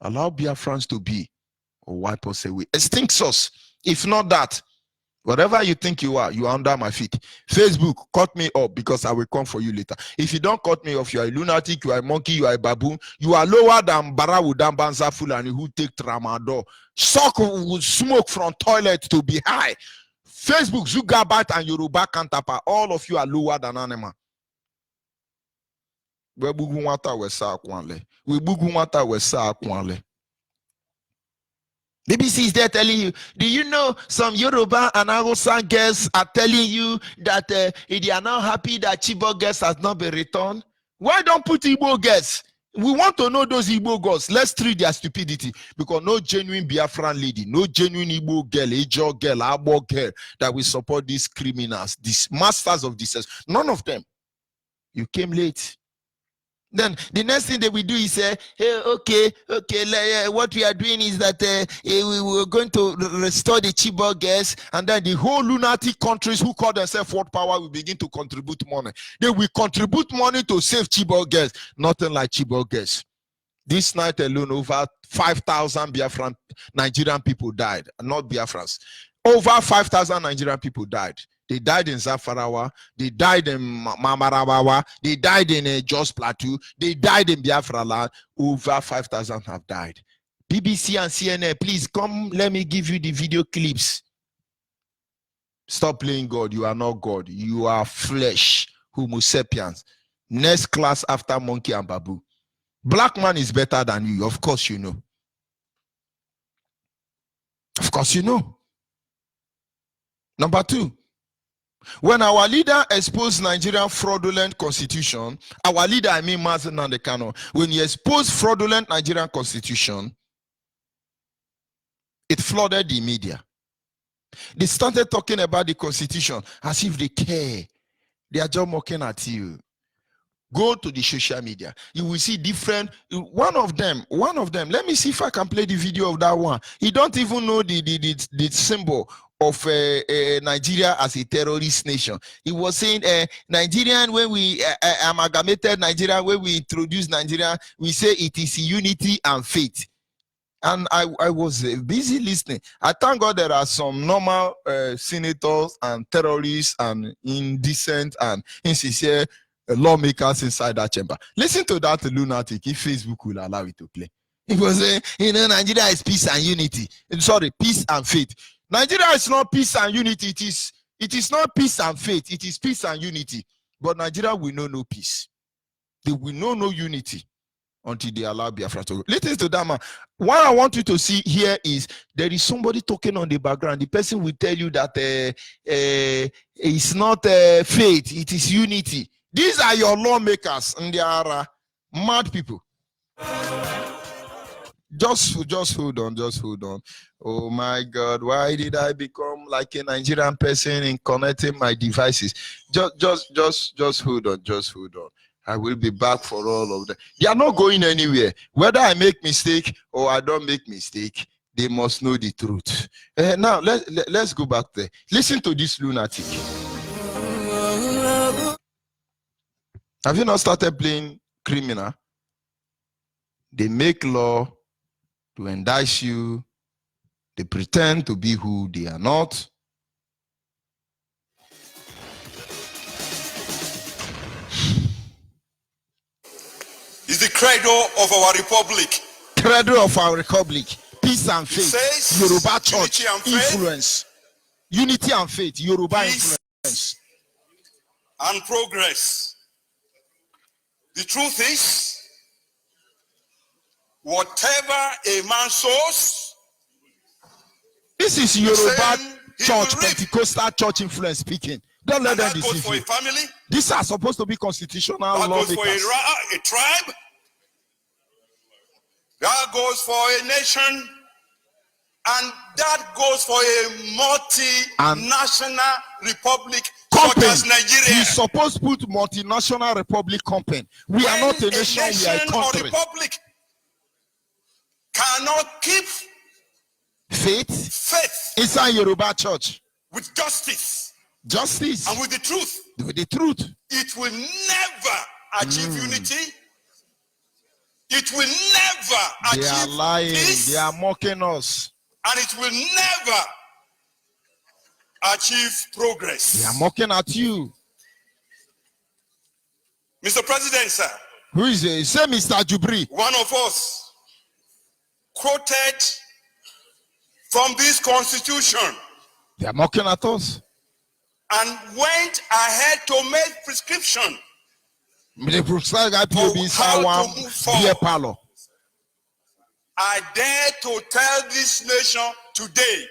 F: Allow Biafrans to be or wipe us away. Extinct us. If not that, whatever you think you are under my feet. Facebook, cut me up because I will come for you later. If you don't cut me off, you are a lunatic, you are a monkey, you are a baboon. You are lower than Barawu Dambanza Fulani who take tramadol. Suck smoke from toilet to be high. Facebook, Zugabat, and Yoruba Kantapa, all of you are lower than animal. BBC is there telling you, do you know some Yoruba and Hausa girls are telling you that they are not happy that Chibok girls has not been returned? Why don't put Igbo girls? We want to know those Igbo girls. Let's treat their stupidity, because no genuine Biafran lady, no genuine Igbo girl, Ijo girl, Abo girl that will support these criminals, these masters of this. None of them. You came late. Then the next thing that we do is say, hey, okay, what we are doing is that we were going to restore the Chibok girls, and then the whole lunatic countries who call themselves world power will begin to contribute money. They will contribute money to save Chibok girls. Nothing like Chibok girls. This night alone, over 5,000 Biafran Nigerian people died. Not Biafrans. Over 5,000 Nigerian people died. They died in Zafarawa, they died in Mamarabawa, they died in Jos Plateau, they died in Biafra land. Over 5,000 have died. BBC and CNN, please come, let me give you the video clips. Stop playing God. You are not God. You are flesh. Homo sapiens. Next class after monkey and babu. Black man is better than you. Of course you know. Of course you know. Number 2. When our leader exposed Nigerian fraudulent constitution, our leader, I mean Mazen Nandekano, when he exposed fraudulent Nigerian constitution, it flooded the media. They started talking about the constitution as if they care. They are just mocking at you. Go to the social media. You will see different. One of them. Let me see if I can play the video of that one. He don't even know the symbol of Nigeria as a terrorist nation. He was saying Nigerian, when we amalgamated Nigeria, when we introduced Nigeria, we say it is unity and faith. And I was busy listening. I thank God there are some normal senators and terrorists and indecent and insincere lawmakers inside that chamber. Listen to that lunatic if Facebook will allow it to play. He was saying, Nigeria is peace and unity. Sorry, peace and faith. Nigeria is not peace and unity. It is not peace and faith. It is peace and unity. But Nigeria will know no peace. They will know no unity until they allow Biafra to go. Listen to that man. What I want you to see here is there is somebody talking on the background. The person will tell you that it's not faith, it is unity. These are your lawmakers, and they are mad people. Just hold on. Oh my God, why did I become like a Nigerian person in connecting my devices? Just hold on. I will be back for all of them. They are not going anywhere. Whether I make mistake or I don't make mistake, they must know the truth. Now let's go back there. Listen to this lunatic. Have you not started playing criminal? They make law to indict you. They pretend to be who they are not.
G: Is the credo of our republic.
F: Credo of our republic. Peace and faith.
G: Says,
F: Yoruba church
G: unity and faith.
F: influence. Unity and faith. Yoruba
G: Peace
F: influence.
G: And progress. The truth is, whatever a man sows,
F: this is Yoruba
G: he
F: church,
G: will reap.
F: Pentecostal church influence speaking. Don't let
G: And
F: them
G: that goes
F: deceive
G: for
F: you.
G: a family,
F: These are supposed to be constitutional
G: that goes for
F: lawmakers.
G: a tribe, that goes for a nation, and that goes for a multinational republic such as Nigeria.
F: We supposed to put multinational republic company. We are not a nation, we are a country.
G: Or republic cannot keep
F: faith inside Yoruba church
G: with justice
F: and
G: with the truth.
F: With the truth,
G: it will never achieve unity. It will never achieve
F: they are lying,
G: peace,
F: they are mocking us,
G: and it will never achieve progress.
F: they are mocking at you.
G: Mr. President, sir.
F: Who is it? Say Mr. Jubri.
G: One of us quoted from this constitution
F: They are mocking at us.
G: and went ahead to make prescription
F: They prescribe IPOB inside one beer parlor.
G: I dare to tell this nation today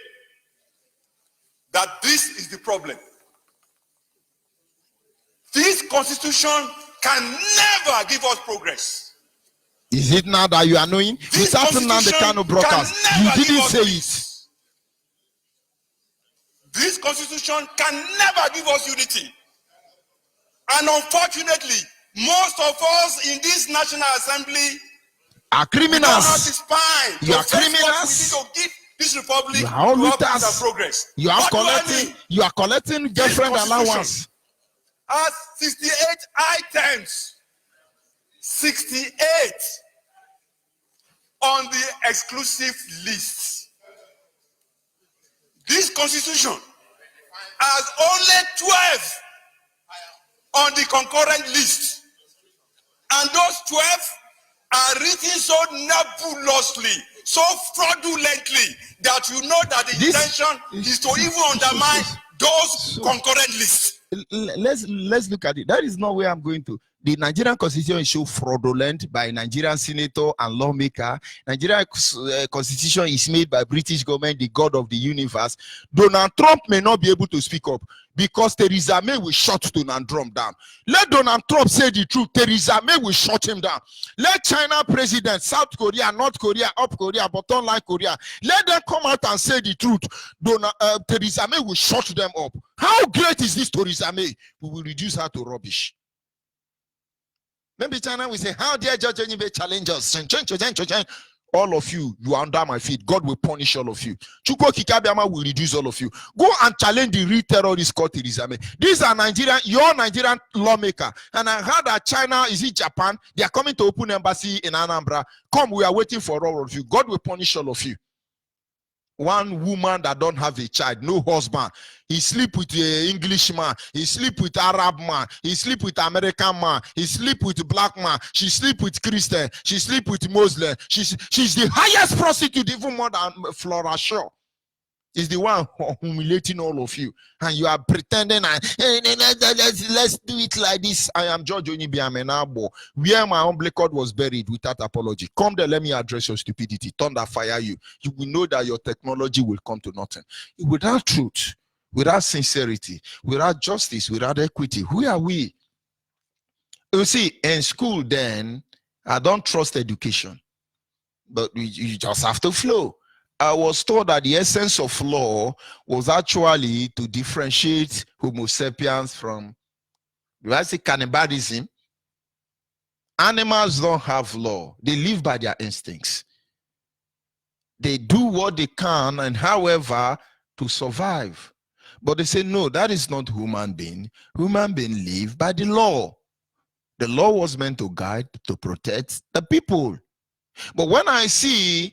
G: that this is the problem. This constitution can never give us progress.
F: Is it now that you are knowing?
G: This
F: Without the kind of broadcast, you didn't say it.
G: This constitution can never give us unity. And unfortunately, most of us in this National Assembly
F: are criminals.
G: You
F: are criminals.
G: We need to give this republic
F: You are all
G: progress and
F: looters.
G: progress.
F: You are
G: What do I
F: collecting.
G: mean?
F: You are collecting girlfriend
G: Constitution
F: allowance.
G: has 68 items. 68 on the exclusive list. This constitution has only 12 on the concurrent list. And those 12 are written so nebulously, so fraudulently, that you know that the intention is to even undermine those concurrent lists.
F: Let's look at it. That is not where I'm going to. The Nigerian constitution is so fraudulent by Nigerian senator and lawmaker. Nigerian constitution is made by British government, the god of the universe. Donald Trump may not be able to speak up because Theresa May will shut Donald Trump down. Let Donald Trump say the truth. Theresa May will shut him down. Let China president, South Korea, North Korea, Up Korea, but unlike Korea, let them come out and say the truth. Theresa May will shut them up. How great is this Theresa May? We will reduce her to rubbish. Maybe China will say, how dare Judge Onyibe challenge us? All of you, you are under my feet. God will punish all of you. Chukwu Kikabiama will reduce all of you. Go and challenge the real terrorist called Theresa May. These are Nigerian, your Nigerian lawmaker. And I heard that China, is it Japan? They are coming to open embassy in Anambra. Come, we are waiting for all of you. God will punish all of you. One woman that don't have a child, no husband. He sleep with an English man. He sleep with Arab man. He sleep with American man. He sleep with black man. She sleep with Christian. She sleep with Muslim. She's the highest prostitute, even more than Flora Shaw. Is the one humiliating all of you, and you are pretending and hey, let's do it like this. I am George Onyibe Amenabo, where my umbilical cord was buried without apology. Come there, let me address your stupidity. Thunder fire you. You will know that your technology will come to nothing. Without truth, without sincerity, without justice, without equity, who are we? You see, in school, then I don't trust education, but you just have to flow. I was told that the essence of law was actually to differentiate Homo sapiens from, do I say cannibalism? Animals don't have law. They live by their instincts. They do what they can and however to survive. But they say, no, that is not human being. Human being live by the law. The law was meant to guide, to protect the people. But when I see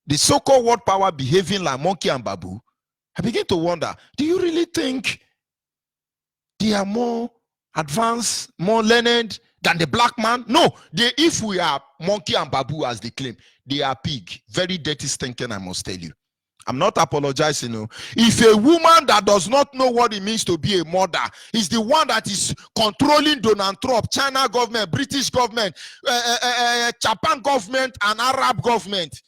F: the so-called world power behaving like monkey and babu, I begin to wonder, do you really think they are more advanced, more learned than the black man? No, if we are monkey and babu as they claim, they are pig. Very dirty stinking, I must tell you. I'm not apologizing. No. If a woman that does not know what it means to be a mother is the one that is controlling Donald Trump, China government, British government, Japan government, and Arab government,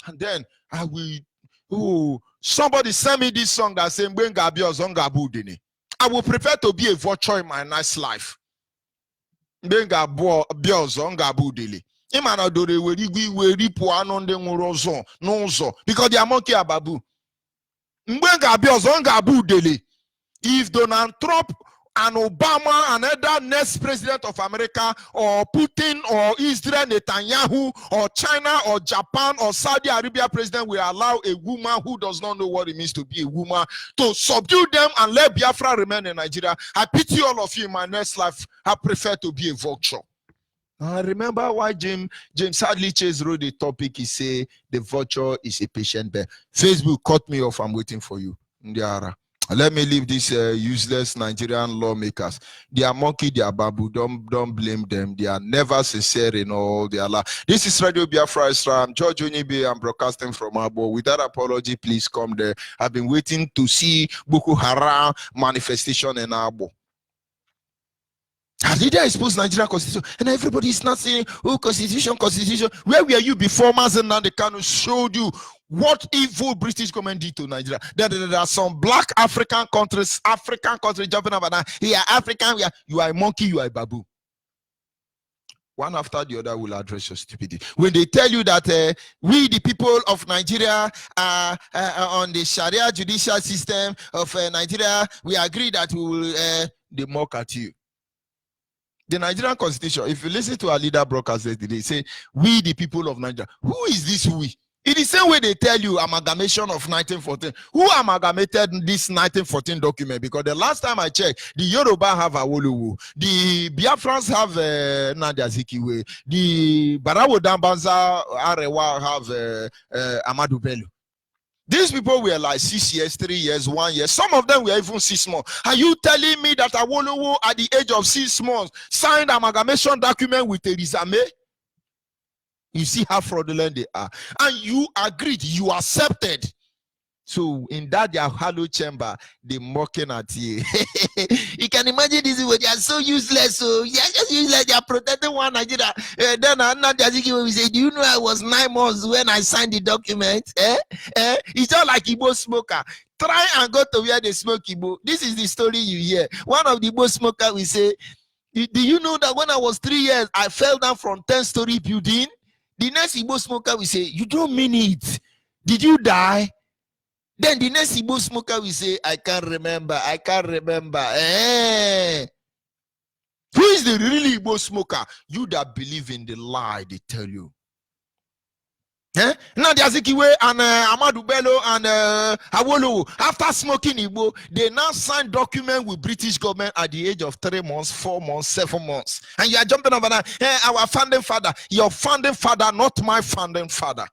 F: and then I will, somebody send me this song that says, I will prefer to be a vulture in my nice life. Because they are monkey ababu. If Donald Trump and Obama and other next president of America or Putin or Israel Netanyahu or China or Japan or Saudi Arabia president will allow a woman who does not know what it means to be a woman to subdue them and let Biafra remain in Nigeria, I pity all of you in my next life. I prefer to be a vulture. I remember why James Hadley Chase wrote the topic. He said the vulture is a patient bear. Facebook cut me off. I'm waiting for you. Ndiara. Let me leave these useless Nigerian lawmakers. They are monkey, they are babu. Don't blame them. They are never sincere in all their life. This is Radio Biafra Extra. I'm George Onyibe. I'm broadcasting from Abo. Without apology, please come there. I've been waiting to see Boko Haram manifestation in Abo. As leader exposed Nigerian constitution, and everybody is not saying, oh, constitution. Where were you before Mazen Nandekano showed you what evil British government did to Nigeria? There are some black African countries jumping up and down. Here, African, you are a monkey, you are a babu. One after the other will address your stupidity. When they tell you that we, the people of Nigeria, on the Sharia judicial system of Nigeria, we agree that we will, they mock at you. The Nigerian constitution, if you listen to our leader broadcast today, say, we the people of Nigeria. Who is this we? In the same way they tell you amalgamation of 1914. Who amalgamated this 1914 document? Because the last time I checked, the Yoruba have Awolowo, the Biafrans have Nnamdi Azikiwe, the Barawo Dambanza Arewa have Amadu Bello. These people were like 6 years, 3 years, 1 year. Some of them were even 6 months. Are you telling me that Awolowo at the age of 6 months signed amalgamation document with Theresa May? You see how fraudulent they are. And you agreed, you accepted So in that their hollow chamber, they mocking at you. You can imagine this is what they are so useless. So yeah, just useless. They are protecting one Nigeria. Then another we say, do you know I was 9 months when I signed the document? It's just like Igbo smoker. Try and go to where they smoke Igbo. This is the story you hear. One of the Igbo smoker will say, do you know that when I was 3 years, I fell down from 10-story building? The next Igbo smoker will say, you don't mean it. Did you die? Then the next Igbo smoker will say, I can't remember. I can't remember. Who is the really Igbo smoker? You that believe in the lie they tell you. Now the Azikiwe and Amadou Bello and Awolowo, after smoking Igbo, they now sign document with British government at the age of 3 months, 4 months, 7 months. And you are jumping over that. Our founding father, your founding father, not my founding father.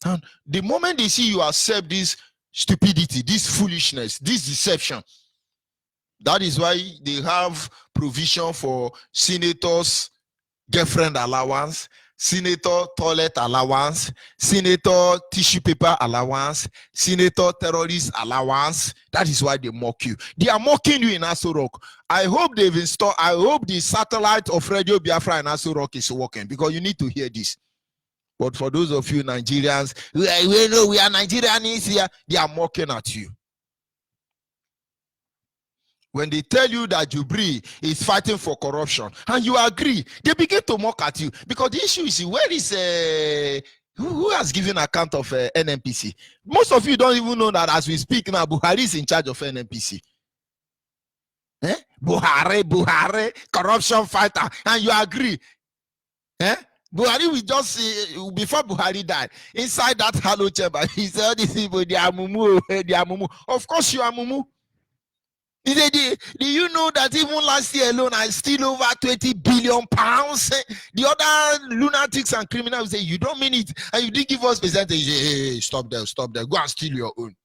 F: And the moment they see you accept this stupidity, this foolishness, this deception, that is why they have provision for senators' girlfriend allowance, senator toilet allowance, senator tissue paper allowance, senator terrorist allowance. That is why they mock you. They are mocking you in Aso Rock. I hope they've installed, I hope the satellite of Radio Biafra in Aso Rock is working, because you need to hear this. But for those of you Nigerians, we know we are Nigerians here, they are mocking at you. When they tell you that Jubri is fighting for corruption, and you agree, they begin to mock at you. Because the issue is, where is who has given account of NNPC? Most of you don't even know that as we speak now, Buhari is in charge of NNPC. Buhari, corruption fighter, and you agree. Buhari will just before Buhari died, inside that hollow chamber, he said, all these people, they are mumu, they are mumu. Of course you are mumu. He said, do you know that even last year alone, I steal over 20 billion pounds? The other lunatics and criminals say, you don't mean it, and you didn't give us percentage. Hey, stop there, go and steal your own.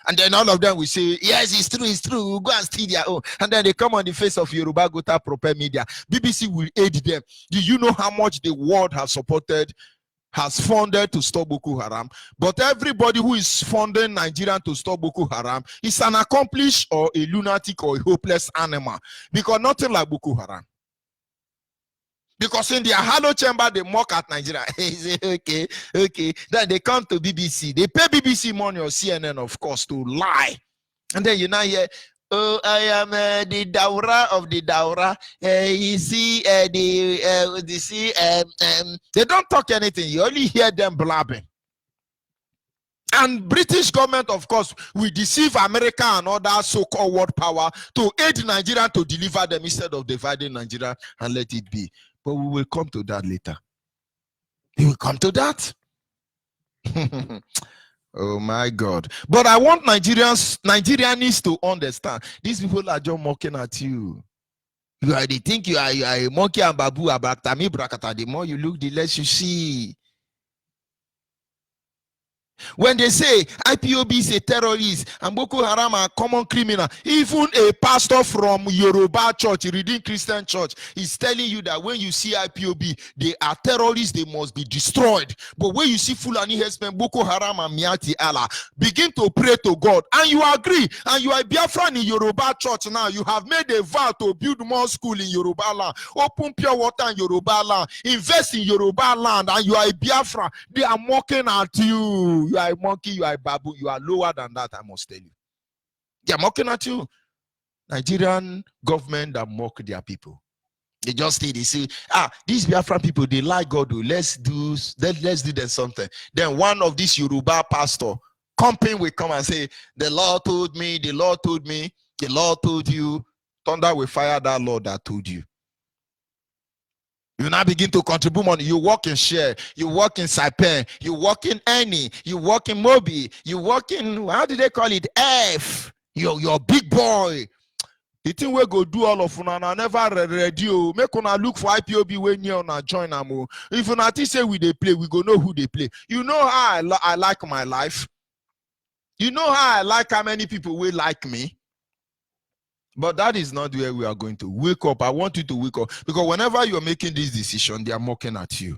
F: And then all of them will say, yes, it's true, we'll go and steal their own. And then they come on the face of Yoruba Gota proper media. BBC will aid them. Do you know how much the world has supported, has funded to stop Boko Haram? But everybody who is funding Nigeria to stop Boko Haram is an accomplished or a lunatic or a hopeless animal. Because nothing like Boko Haram. Because in their hollow chamber, they mock at Nigeria. They say, okay. Then they come to BBC. They pay BBC money or CNN, of course, to lie. And then you now hear, oh, I am the Daura of the Daura. You see, they don't talk anything. You only hear them blabbing. And British government, of course, will deceive America and other so-called world power to aid Nigeria to deliver them instead of dividing Nigeria and let it be. But we will come to that later. We will come to that. Oh my God. But I want Nigerians to understand. These people are just mocking at you. They think you are a monkey and babu abaktami brakata. The more you look, the less you see. When they say IPOB is a terrorist and Boko Haram are common criminal, even a pastor from Yoruba church, Redeemed Christian Church, is telling you that when you see IPOB, they are terrorists, they must be destroyed. But when you see Fulani herdsmen, Boko Haram and Miati Allah, begin to pray to God, and you agree, and you are Biafra in Yoruba church now, you have made a vow to build more school in Yoruba land, open pure water in Yoruba land, invest in Yoruba land, and you are a Biafra. They are mocking at you. You are a monkey, you are a babu, you are lower than that, I must tell you. They are mocking at you. Nigerian government that mock their people. They just say, these Biafran people, they like God, let's do them something. Then one of these Yoruba pastor, company will come and say, the Lord told me, the Lord told me, the Lord told you. Thunder will fire that Lord that told you. You now begin to contribute money. You work in Share, you work in Saipan, you work in Any, you work in Mobi, you work in, how do they call it? F. You're big boy. The thing we go do all of una never ready. Make una look for IPOB when you na join them. If una say we they play, we go know who they play. You know how I like my life. You know how I like how many people will like me. But that is not where we are going to. Wake up. I want you to wake up. Because whenever you are making this decision, they are mocking at you.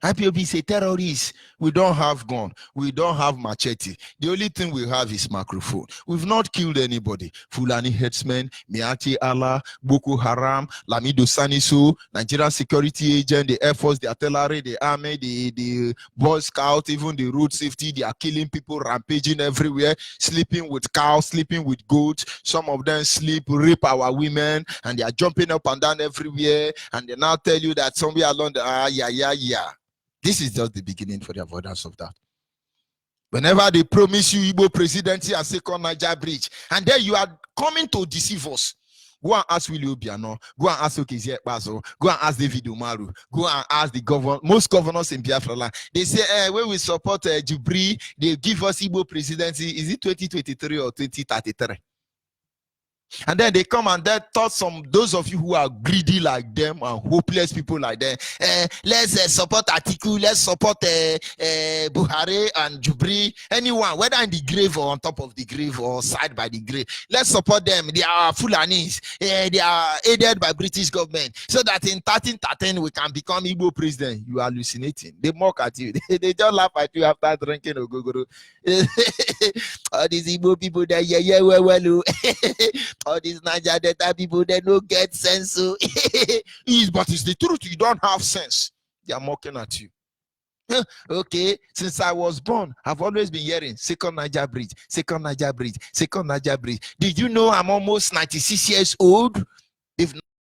F: IPOB is a terrorist. We don't have gun. We don't have machete. The only thing we have is microphone. We've not killed anybody. Fulani headsmen, Miati Allah, Boko Haram, Lamido Saniso, Nigerian security agent, the Air Force, the artillery, the army, the Boy Scout, even the road safety. They are killing people, rampaging everywhere, sleeping with cows, sleeping with goats. Some of them sleep, rape our women, and they are jumping up and down everywhere. And they now tell you that somewhere along the yeah. This is just the beginning for the avoidance of that. Whenever they promise you Igbo presidency and second Niger bridge, and then you are coming to deceive us. Go and ask Willie Obiano, go and ask Okezie Ekpaso, go and ask David Umaru, go and ask the most governors in Biafra land. They say, when we support Jubri, they give us Igbo presidency. Is it 2023 or 2033? And then they come and then taught those of you who are greedy like them and hopeless people like them, let's support Atiku, let's support Buhari and Jubri, anyone, whether in the grave or on top of the grave or side by the grave. Let's support them. They are Fulanis. They are aided by British government, so that in 1313 we can become Igbo president. You are hallucinating. They mock at you. They just laugh at you after drinking Ogogoro. All these Igbo people, they well. All these Niger Delta people, they don't get sense. So but it's the truth. You don't have sense. They are mocking at you. Okay, since I was born, I've always been hearing second Niger bridge, second Niger bridge, second Niger bridge. Did you know I'm almost 96 years old? They've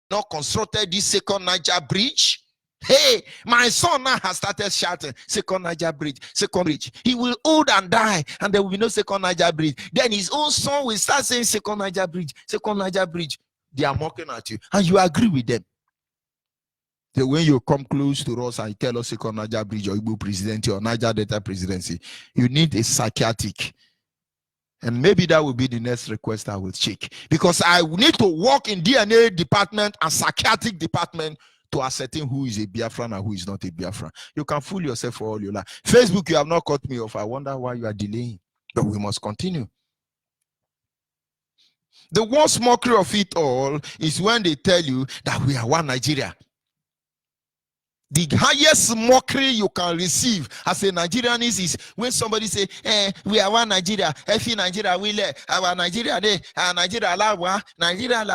F: not constructed this second Niger bridge. Hey, my son now has started shouting, second Niger bridge, second bridge. He will old and die, and there will be no second Niger bridge. Then his own son will start saying second Niger bridge, second Niger bridge. They are mocking at you, and you agree with them. So when you come close to us and tell us second Niger bridge or Igbo presidency or Niger Delta presidency, you need a psychiatric. And maybe that will be the next request I will check. Because I need to work in DNA department and psychiatric department to ascertain who is a Biafran and who is not a Biafran. You can fool yourself for all your life. Facebook, you have not cut me off. I wonder why you are delaying. But we must continue. The worst mockery of it all is when they tell you that we are one Nigeria. The highest mockery you can receive as a Nigerian is when somebody say, we are one Nigeria, F Nigeria, we let our Nigeria day, our Nigeria la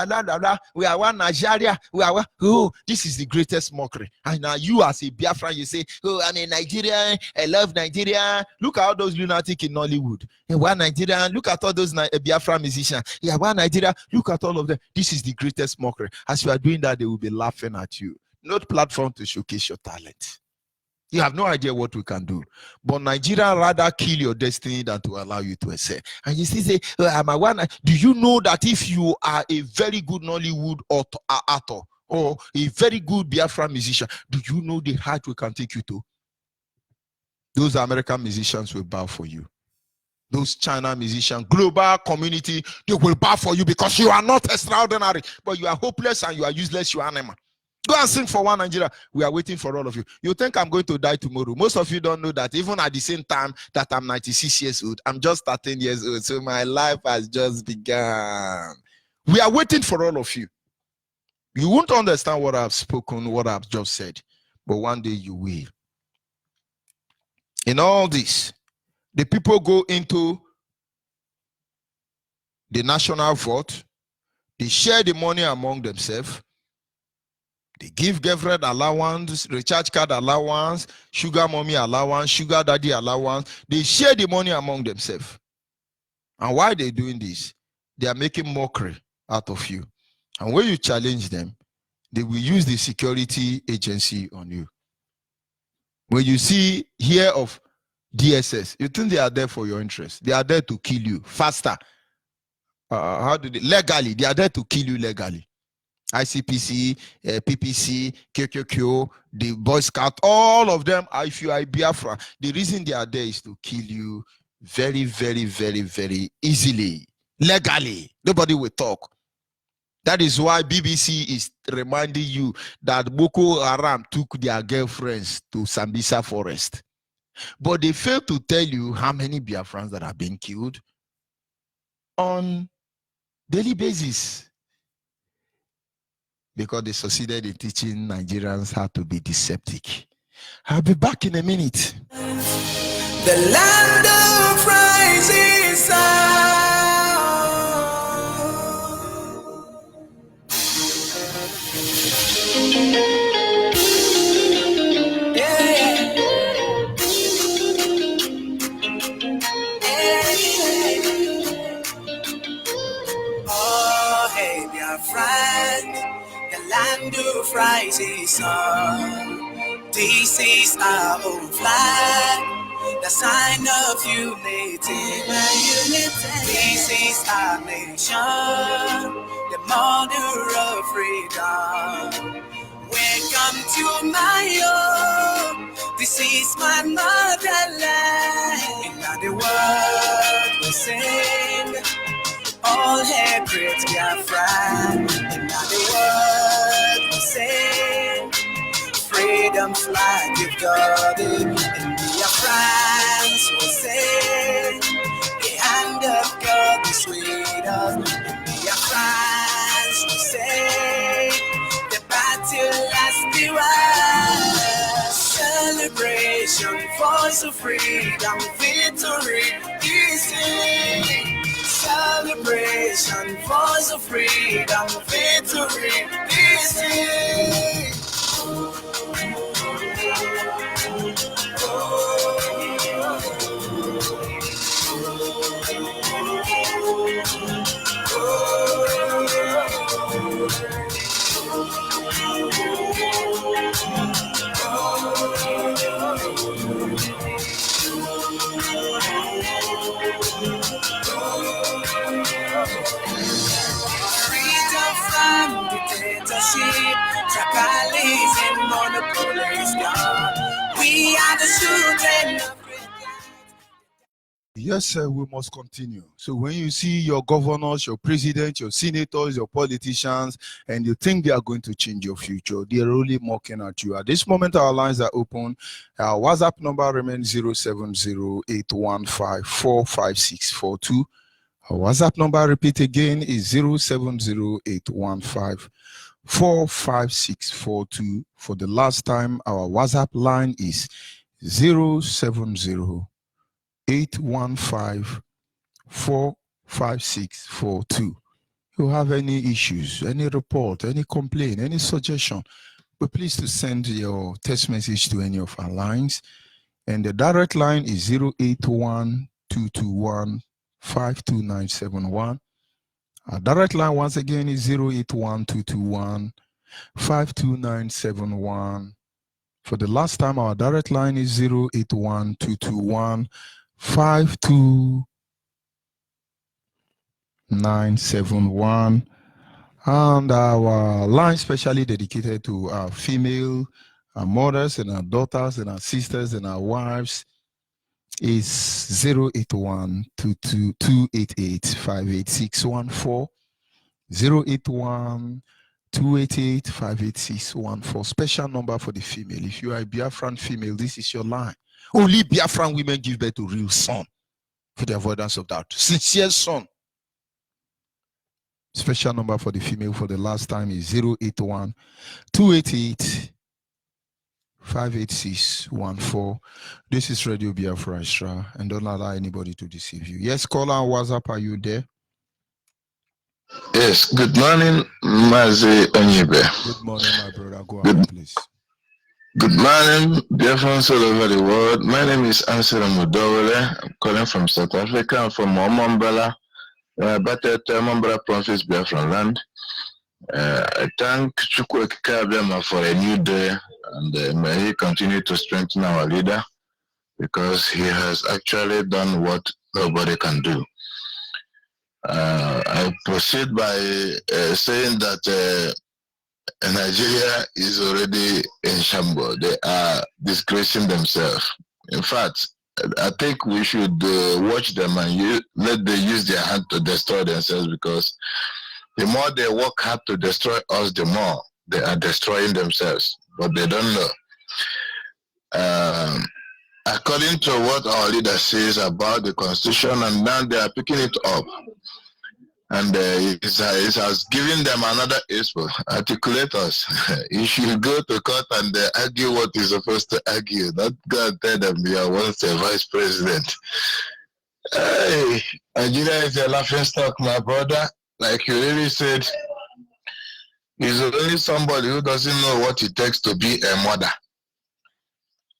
F: Nigeria la, we are one Nigeria, we are one. Oh, this is the greatest mockery. And now you as a Biafran, you say, oh, I'm a Nigerian, I love Nigeria. Look at all those lunatics in Nollywood. One Nigerian, look at all those Biafran musicians. Yeah, one Nigeria, look at all of them. This is the greatest mockery. As you are doing that, they will be laughing at you. Not platform to showcase your talent. You have no idea what we can do. But Nigeria rather kill your destiny than to allow you to excel. And you still say, oh, I'm a one. Do you know that if you are a very good Nollywood actor or a very good Biafra musician, do you know the height we can take you to? Those American musicians will bow for you. Those China musicians, global community, they will bow for you because you are not extraordinary, but you are hopeless and you are useless, you are animal. Go and sing for one Nigeria. We are waiting for all of you. You think I'm going to die tomorrow. Most of you don't know that even at the same time that I'm 96 years old, I'm just 13 years old. So my life has just begun. We are waiting for all of you. You won't understand what I've spoken, what I've just said, but one day you will. In all this, the people go into the national vote. They share the money among themselves. They give girlfriend allowance, recharge card allowance, sugar mommy allowance, sugar daddy allowance. They share the money among themselves. And why they're doing this? They are making mockery out of you. And when you challenge them, they will use the security agency on you. When you hear of DSS, you think they are there for your interest. They are there to kill you faster. Legally, they are there to kill you legally. ICPC, PPC, KQQ, the Boy Scout, all of them, if you are Biafra, the reason they are there is to kill you very, very, very, very easily, legally. Nobody will talk. That is why BBC is reminding you that Boko Haram took their girlfriends to Sambisa forest. But they fail to tell you how many Biafrans that have been killed on daily basis. Because they succeeded in teaching Nigerians how to be deceptive. I'll be back in a minute.
C: The land of rising sun. Oh, hey, dear friend, the land of rising sun. This is our own flag, the sign of unity. This is our nation, the mother of freedom. Welcome to my home. This is my motherland. In the world we sing, all hail great Biafra. In the world we sing, freedom flag you've got it. In Biafrans we sing, the hand of God is with us. In Biafrans we sing, the battle has been won. Celebration, voice of freedom, victory is in. Celebration, voice of freedom, victory is in. Freedom from dictatorship, tribalism, monopolies gone. We are the children of
F: Yes, sir, we must continue. So when you see your governors, your presidents, your senators, your politicians, and you think they are going to change your future, they are really mocking at you. At this moment, our lines are open. Our WhatsApp number remains 070-815-45642. Our WhatsApp number, repeat again, is 070-815-45642. For the last time, our WhatsApp line is 070-815-45642. You have any issues, any report, any complaint, any suggestion, we're pleased to send your text message to any of our lines. And the direct line is 081-221-52971. Our direct line once again is 081-221-52971. For the last time, our direct line is 081-221-52971. And our line specially dedicated to our female, our mothers and our daughters and our sisters and our wives is 081-288-58614. 081-288-58614. Special number for the female. If you are a Biafran female, this is your line. Only Biafran women give birth to real son. For the avoidance of doubt, sincere son. Special number for the female for the last time is 081-288-58614. This is Radio Biafra Extra, and don't allow anybody to deceive you. Yes, caller on WhatsApp, are you there?
H: Yes, good morning, Mazi Onyibe.
F: Good morning, my brother. Go ahead, please.
H: Good morning, Biafrans all over the world. My name is Ansel Mudowele. I'm calling from South Africa. I'm from Omambala, Mambala Province, Biafran land. I thank Chukwu Ekikabema for a new day, and may he continue to strengthen our leader, because he has actually done what nobody can do. I proceed by saying that Nigeria is already in shambles. They are disgracing themselves. In fact, I think we should watch them and let them use their hand to destroy themselves, because the more they work hard to destroy us, the more they are destroying themselves. But they don't know. According to what our leader says about the constitution, and now they are picking it up. And it has given them another expo. Articulate us. You should go to court and argue what you're supposed to argue. Not go and tell them you are once a vice president. Hey, Nigeria is a laughing stock, my brother. Like you really said, it's only somebody who doesn't know what it takes to be a mother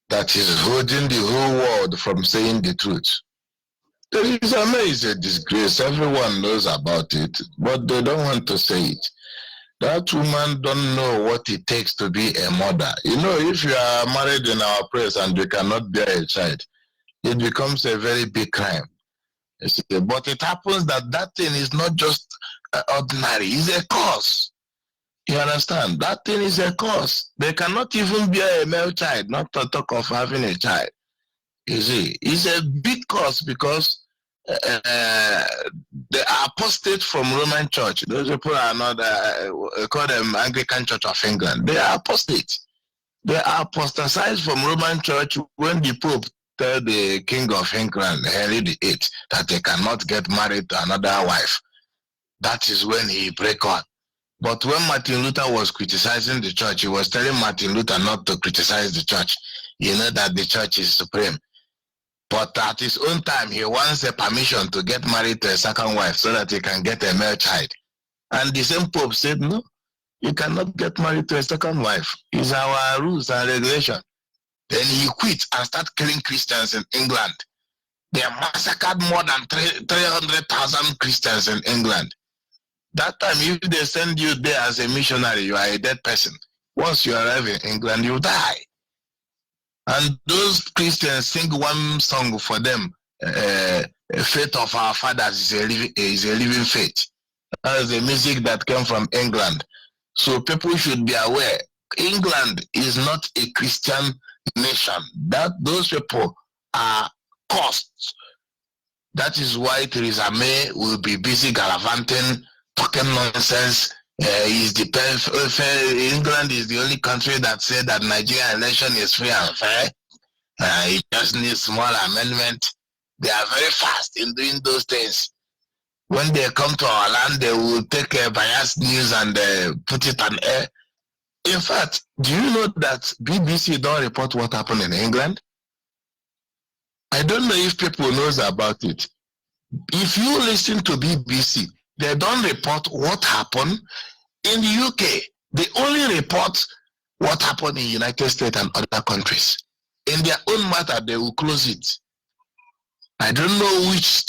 H: that is holding the whole world from saying the truth. Teresa May is a disgrace. Everyone knows about it, but they don't want to say it. That woman don't know what it takes to be a mother. You know, if you are married in our place and you cannot bear a child, it becomes a very big crime. But it happens that that thing is not just ordinary. It's a cause. You understand? That thing is a cause. They cannot even bear a male child, not to talk of having a child. You see, it's a big cause because the apostate from Roman Church, those people are not, call them Anglican Church of England. They are apostate. They are apostatized from Roman Church when the Pope tell the King of England, Henry VIII, that they cannot get married to another wife. That is when he break on. But when Martin Luther was criticizing the church, he was telling Martin Luther not to criticize the church. You know that the church is supreme. But at his own time, he wants a permission to get married to a second wife so that he can get a male child. And the same Pope said, no, you cannot get married to a second wife. It's our rules and regulation. Then he quit and started killing Christians in England. They massacred more than 300,000 Christians in England. That time, if they send you there as a missionary, you are a dead person. Once you arrive in England, you die. And those Christians sing one song for them, faith of our fathers is a living faith. That is the music that came from England. So people should be aware, England is not a Christian nation. That those people are costs. That is why Theresa May will be busy gallivanting, talking nonsense. England is the only country that said that Nigerian election is free and fair. It just needs small amendment. They are very fast in doing those things. When they come to our land, they will take biased news and put it on air. In fact, do you know that BBC don't report what happened in England? I don't know if people knows about it. If you listen to BBC, they don't report what happened in the UK. They only report what happened in the United States and other countries. In their own matter, they will close it. I don't know which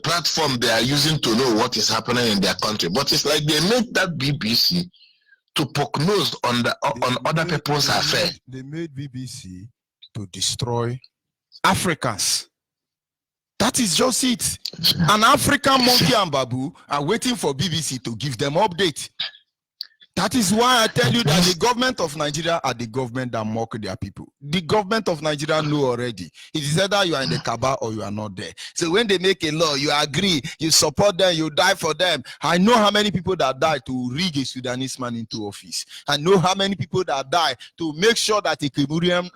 H: platform they are using to know what is happening in their country, but it's like they made that BBC to poke nose on other people's affairs.
F: They made BBC to destroy Africans. That is just it. An African monkey and babu are waiting for BBC to give them update. That is why I tell you that the government of Nigeria are the government that mock their people. The government of Nigeria know already. It is either you are in the cabal or you are not there. So when they make a law, you agree, you support them, you die for them. I know how many people that died to rig a Sudanese man into office. I know how many people that died to make sure that a Cameroonian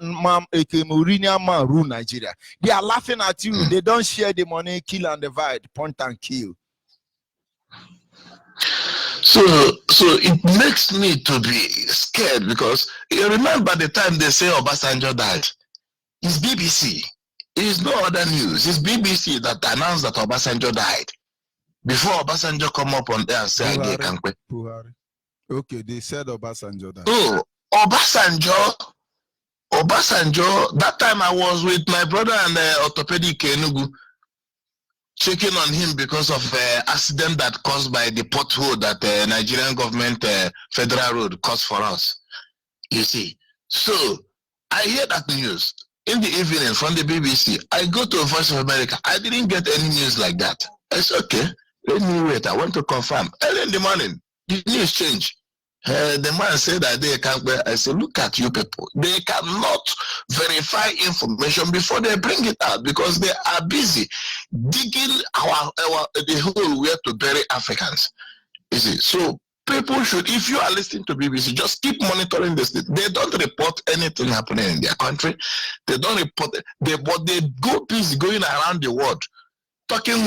F: man rule Nigeria. They are laughing at you. They don't share the money, kill and divide, point and kill.
H: So it makes me to be scared because you remember the time they say Obasanjo died. It's BBC. It is no other news. It's BBC that announced that Obasanjo died. Before Obasanjo come up on there and say,
F: okay, they said Obasanjo died.
H: Oh, Obasanjo, that time I was with my brother and orthopedic Enugu, checking on him because of accident that caused by the pothole that Nigerian government federal road caused for us. You see, so I hear that news in the evening from the BBC. I go to Voice of America. I didn't get any news like that. I said, okay, let me wait. I want to confirm. Early in the morning, the news changed. The man said that they can't. I said, look at you people. They cannot verify information before they bring it out because they are busy digging the hole where to bury Africans. You see, so people should, if you are listening to BBC, just keep monitoring this. They don't report anything happening in their country. They don't report, but they go busy going around the world talking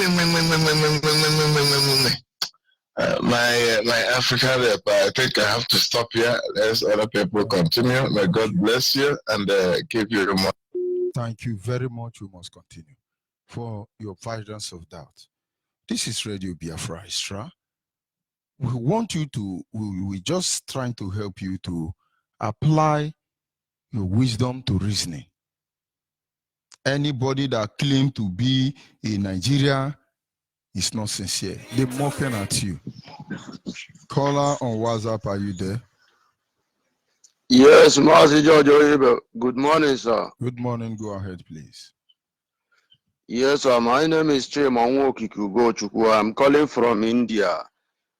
H: my African rep. I think I have to stop here. Let other people continue. May God bless you and keep you remote.
E: Thank you very much. We must continue for your avoidance of doubt. This is Radio Biafra Extra. We want you to, we just trying to help you to apply your wisdom to reasoning. Anybody that claims to be in Nigeria is not sincere. They're mocking at you. Caller on WhatsApp, are you there?
I: Yes, Mazi Jojo. Good morning, sir.
E: Good morning. Go ahead, please.
I: Yes, sir. My name is Chimanwo Kikugochukwu. I'm calling from India.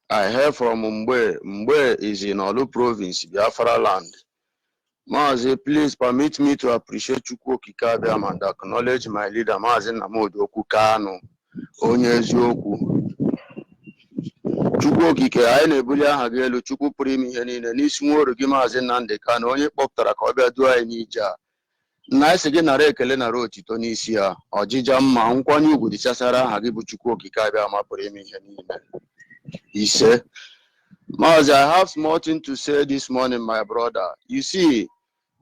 I: I hail from Mumbai. Mumbai is in Olu province, Biafra land. Mazi, please permit me to appreciate Chukwu Kikabiam and acknowledge my leader, Mazi Namodo Kukano, Onyezuoku. Chukwu okike anyị na-ebuli aha gị elu. Chukwu pụrụ ime ihe niile n'isi nwa oru gị Maazị Nnamdi Kanu onye kpọpụtara ka ọ bịa duo anyị n'ije a. Nna anyị sị gị nara ekele nara otito n'isi ya. Ọjịja mma nkwanye ugwu dịchasara aha gị bụ Chukwu okike abịa ma pụrụ ime ihe niile. Ise. Maazị, I have small thing to say this morning, my brother. You see,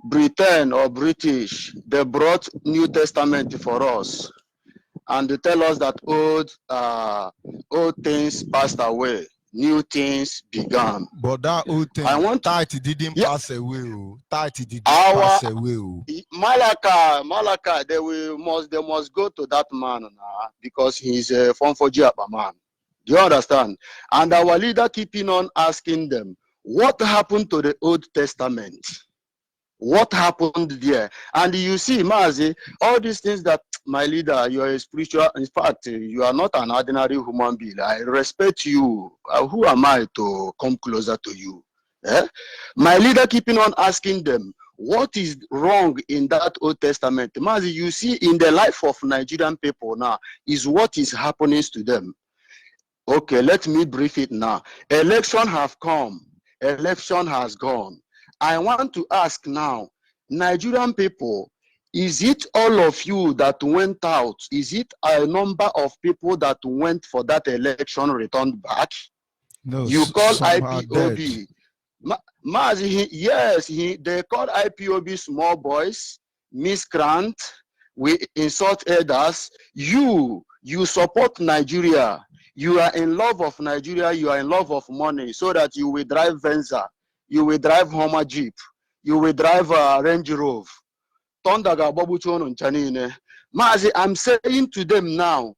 I: Britain or British, they brought New Testament for us. And they tell us that old things passed away, new things began.
E: But that old thing, Tati didn't pass away. Tati didn't pass away.
I: Malaka, they must go to that man now because he's a form for Jiapa man. Do you understand? And our leader keeping on asking them, what happened to the Old Testament? What happened there? And you see, Mazi, all these things that my leader, you are a spiritual, in fact, you are not an ordinary human being. I respect you. Who am I to come closer to you? Eh? My leader keeping on asking them, what is wrong in that Old Testament? Mazi, you see, in the life of Nigerian people now, is what is happening to them. Okay, let me brief it now. Election have come. Election has gone. I want to ask now, Nigerian people, is it all of you that went out? Is it a number of people that went for that election returned back?
E: No,
I: you call IPOB. Yes, they call IPOB small boys, miscreant, we insult others. You support Nigeria. You are in love of Nigeria. You are in love of money so that you will drive Venza. You will drive Hummer Jeep. You will drive Range Rover. Mazi, I'm saying to them now,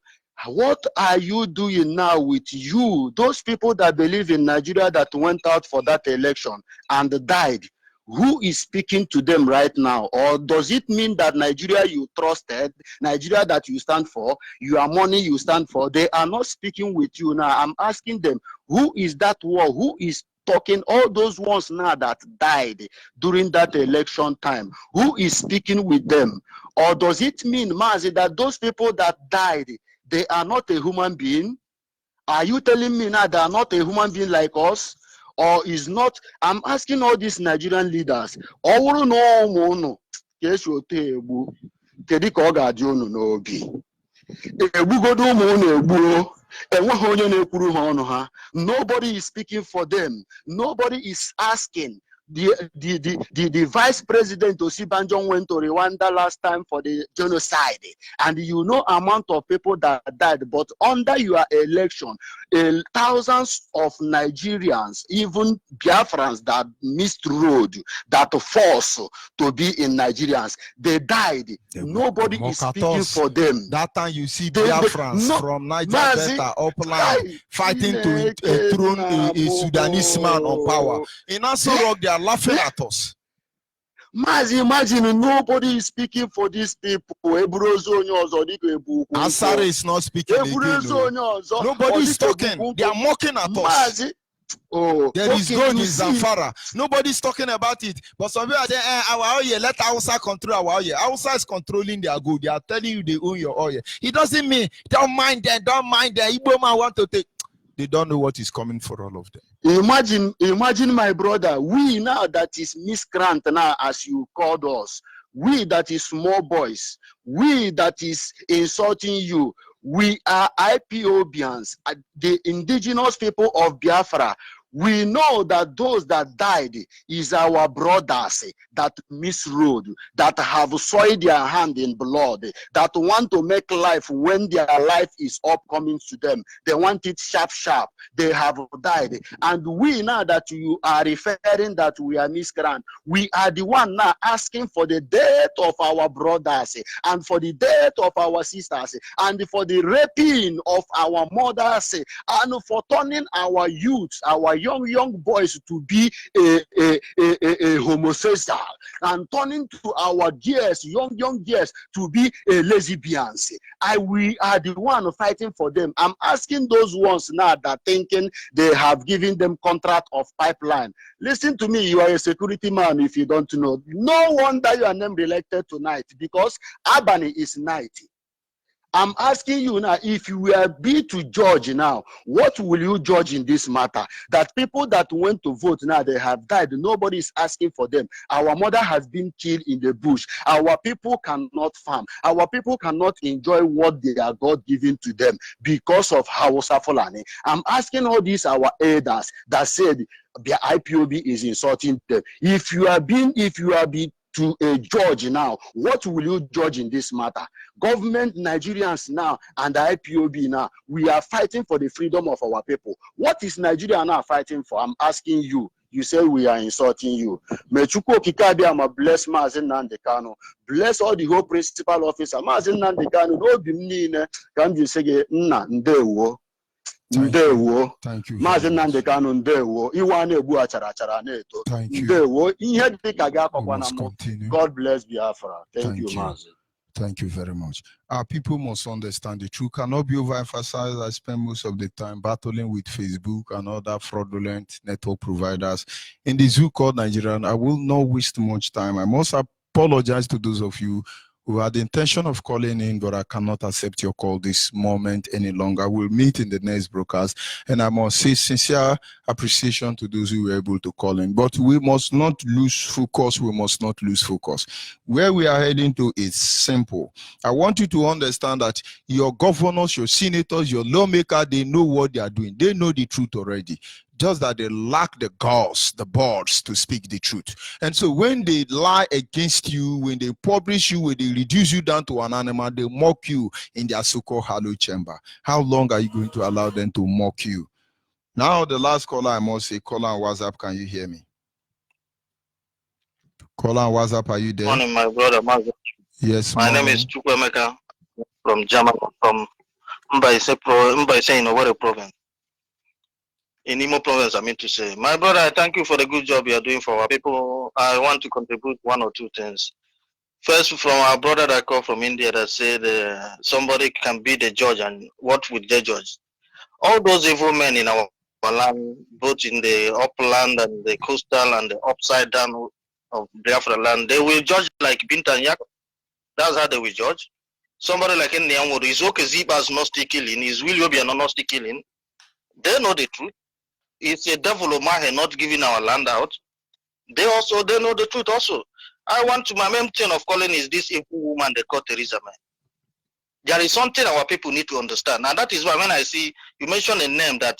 I: what are you doing now with you? Those people that believe in Nigeria that went out for that election and died, who is speaking to them right now? Or does it mean that Nigeria you trusted, Nigeria that you stand for, your money you stand for, they are not speaking with you now? I'm asking them, who is that war? Who is talking, all those ones now that died during that election time? Who is speaking with them? Or does it mean, Mazi, that those people that died, they are not a human being? Are you telling me now they are not a human being like us? Or is not? I'm asking all these Nigerian leaders. Nobody is speaking for them. Nobody is asking. The vice president Osibanjo went to Rwanda last time for the genocide, and you know amount of people that died. But under your election, thousands of Nigerians, even Biafrans that missed road, that forced to be in Nigerians, they died. Nobody is speaking for them.
E: That time you see Biafrans from Niger Delta, upland, fighting to enthrone a Sudanese man on power. In Aso Rock, they are laughing at us.
I: Mazi, imagine nobody is speaking for these people.
E: Asare is not speaking again. Nobody is talking. They are mocking at us. There is gold in Zamfara. Nobody's talking about it. But some people are there, our oil, let Hausa control our oil. Hausa is controlling their gold. They are telling you they own your oil. It doesn't mean, don't mind them, don't mind them. Igbo man want to take. They don't know what is coming for all of them.
I: Imagine my brother, we now that is miscreant now, as you called us, we that is small boys, we that is insulting you, We are IPOBians, the indigenous people of Biafra. We know that those that died is our brothers that misrode, that have soiled their hand in blood, that want to make life when their life is upcoming to them. They want it sharp, sharp. They have died. And we now that you are referring that we are miscreant, we are the one now asking for the death of our brothers and for the death of our sisters and for the raping of our mothers and for turning our youths, our young boys to be a homosexual and turning to our girls, young girls to be lesbians. We are the one fighting for them. I'm asking those ones now that thinking they have given them contract of pipeline. Listen to me, you are a security man if you don't know. No wonder your name elected tonight because Albany is 90. I'm asking you now, if you will be to judge now, what will you judge in this matter? That people that went to vote now, they have died. Nobody is asking for them. Our mother has been killed in the bush. Our people cannot farm. Our people cannot enjoy what they are God given to them because of Hausa Fulani. I'm asking all these our elders that said the IPOB is insulting them. If you are being to a judge now, what will you judge in this matter? Government, Nigerians now, and the IPOB now, we are fighting for the freedom of our people. What is Nigeria now fighting for? I'm asking you. You say we are insulting you. Mechuko Kikabi, I'm a bless Mazin Nandekano. Bless all the whole principal officer. Mazin Nandekano, no bimnine, can you say, na, ndewo. Ndewo.
E: Thank you.
I: Mazin Nandekano, ndewo. Iwane bu achara neto.
E: Thank you.
I: Ndewo. Inhe dikaga
E: We must continue.
I: God bless Biafra. Thank you, Mazin.
E: Thank you very much. Our people must understand the truth cannot be overemphasized. I spend most of the time battling with Facebook and other fraudulent network providers in the zoo called Nigerian. I will not waste much time. I must apologize to those of you who had the intention of calling in, but I cannot accept your call this moment any longer. We'll meet in the next broadcast, and I must say sincere appreciation to those who were able to call in. But we must not lose focus. We must not lose focus. Where we are heading to is simple. I want you to understand that your governors, your senators, your lawmakers, they know what they are doing. They know the truth already. Just that they lack the guts, the balls to speak the truth. And so when they lie against you, when they publish you, when they reduce you down to an animal, they mock you in their so-called hollow chamber. How long are you going to allow them to mock you? Now, the last caller, I must say, caller on WhatsApp, can you hear me? Caller on WhatsApp, are you there?
J: Morning, my brother.
E: Yes,
J: my name is Chukwemeka from Germany, from Mbaise in Owerri province. In Imo province, I mean to say. My brother, I thank you for the good job you are doing for our people. I want to contribute one or two things. First, from our brother that called from India that said somebody can be the judge, and what would they judge? All those evil men in our land, both in the upland and the coastal and the upside down of Biafra land, they will judge like Bintan Yak. That's how they will judge. Somebody like Nyanwood, his Okeziba's not still killing, his William not still killing. They know the truth. It's a devil of Mahe not giving our land out. They know the truth also. My main thing of calling is this evil woman they call Theresa May. There is something our people need to understand. And that is why when I see, you mention a name that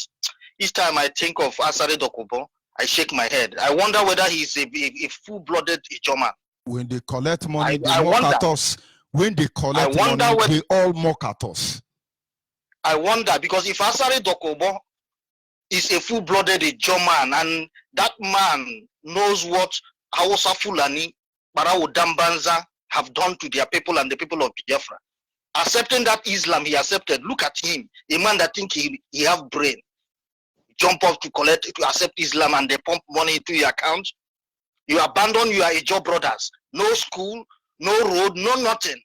J: each time I think of Asare Dokubo, I shake my head. I wonder whether he's a full-blooded Ijoman.
E: When they collect money, they mock at us. When they collect money, they all mock at us.
J: I wonder, because if Asare Dokubo is a full-blooded Ijoman, and that man knows what Hausa Fulani, Barao Dambanza have done to their people and the people of Biafra. Accepting that Islam he accepted, look at him, a man that think he have brain. Jump up to accept Islam, and they pump money into your account. You abandon your Ijo brothers. No school, no road, no nothing.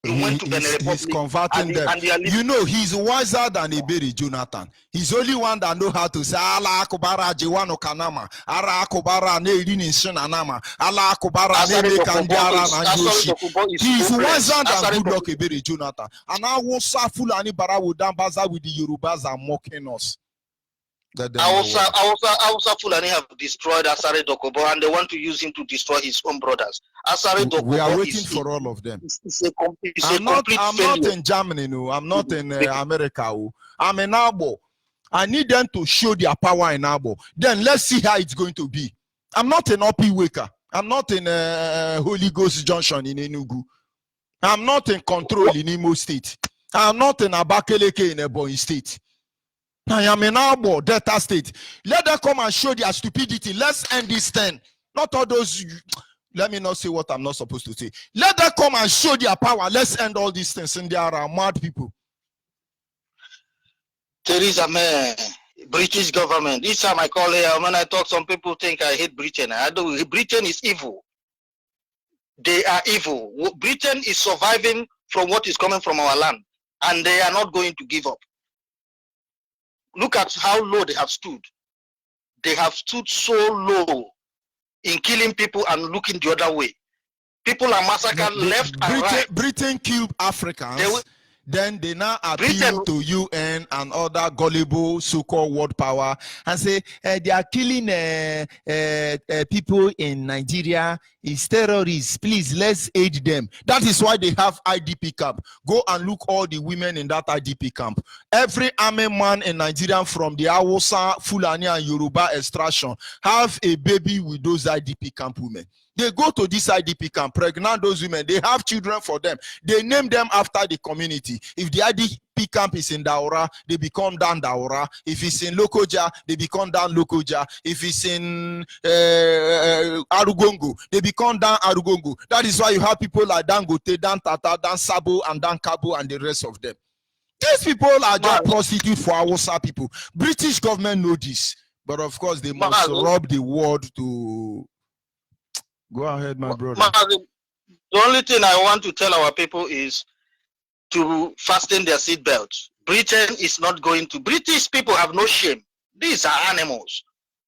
E: He's converting them. You know, he's wiser than Iberi Jonathan. He's only one that knows how to say Allah Akubara Jiwano Kanama, Allah Akubara Neidini Shinanama, Allah Akubara Neme Kandiara Nanjoshi. He's wiser than good luck Iberi Jonathan. And I won't Fulani Bara Udambaza with the Yorubas are mocking us.
J: Hausa Fulani have destroyed Asare Dokobo, and they want to use him to destroy his own brothers. Asare Dokobo
F: we are waiting for all of them. I'm not in Germany, no. I'm not in America. Oh. I'm in Abo. I need them to show their power in Abo. Then let's see how it's going to be. I'm not in Opi Weka. I'm not in Holy Ghost Junction in Enugu. I'm not in Control in Imo State. I'm not in Abakaleke in Ebonyi State. I am in Abo, Delta State. Let them come and show their stupidity. Let's end this thing. Not all those. Let me not say what I'm not supposed to say. Let them come and show their power. Let's end all these things. And there are mad people.
J: Theresa May, British government. Each time I call her, when I talk, some people think I hate Britain. I do. Britain is evil. They are evil. Britain is surviving from what is coming from our land, and they are not going to give up. Look at how low they have stood. They have stood so low in killing people and looking the other way. People are massacred left and right.
F: Britain killed Africans. Then they now appeal to UN and other gullible so-called world power and say they are killing people in Nigeria. It's terrorists. Please, let's aid them. That is why they have IDP camp. Go and look all the women in that IDP camp. Every army man in Nigeria from the Hausa, Fulani, and Yoruba extraction have a baby with those IDP camp women. They go to this IDP camp, pregnant those women. They have children for them. They name them after the community. If the IDP camp is in Daura, they become Dan Daura. If it's in Lokoja, they become Dan Lokoja. If it's in Arugongo, they become Dan Arugongo. That is why you have people like Dan Gote, Dan Tata, Dan Sabo, and Dan Kabo, and the rest of them. These people are just prostitutes for Hausa people. British government know this. But of course, they must rob the world to... Go ahead, my brother.
J: The only thing I want to tell our people is to fasten their seatbelts. Britain is not going to. British people have no shame. These are animals.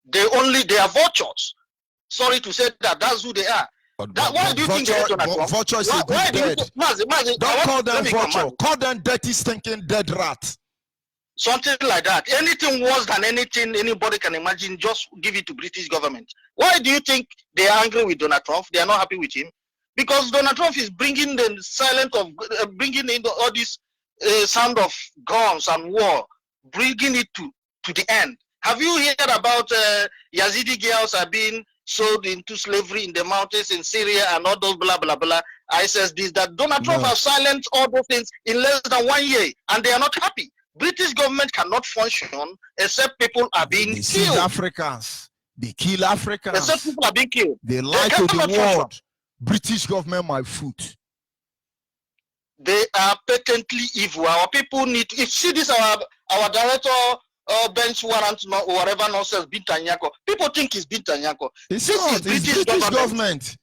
J: They are vultures. Sorry to say that. That's who they are. Why do you think they're
F: vulture is a good dead. Don't call them vulture. Call them dirty, stinking, dead rat.
J: Something like that. Anything worse than anything anybody can imagine, just give it to British government. Why do you think they are angry with Donald Trump? They are not happy with him because Donald Trump is bringing the silent of bringing in all this sound of guns and war, bringing it to the end. Have you heard about Yazidi girls are being sold into slavery in the mountains in Syria and all those blah blah blah? ISIS this that. Donald Trump has silenced all those things in less than 1 year, and they are not happy. British government cannot function except people are being killed.
F: Africans. They kill Africans.
J: Except people are being killed.
F: They lie to the world. British government, my foot.
J: They are patently evil. Our people need to, if see this our director bench warrant or whatever nonsense Bintanyako. People think it's Bintanyako.
F: It's not. It's British government.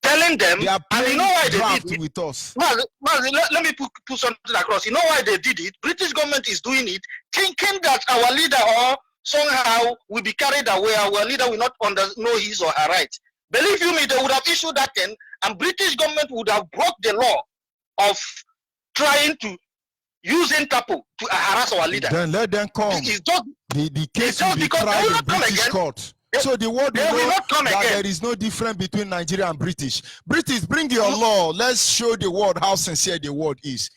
J: Telling them, and you know why they did it
F: with us.
J: Let me put something across. You know why they did it? British government is doing it, thinking that our leader or somehow will be carried away. Our leader will not know his or her right. Believe you me, they would have issued that thing, and British government would have broke the law of trying to use Interpol to harass our leader.
F: Then let them come.
J: It's just,
F: the case will be tried in British court. So the world will know that there is no difference between Nigeria and British. British, bring your law. Let's show the world how sincere the world is.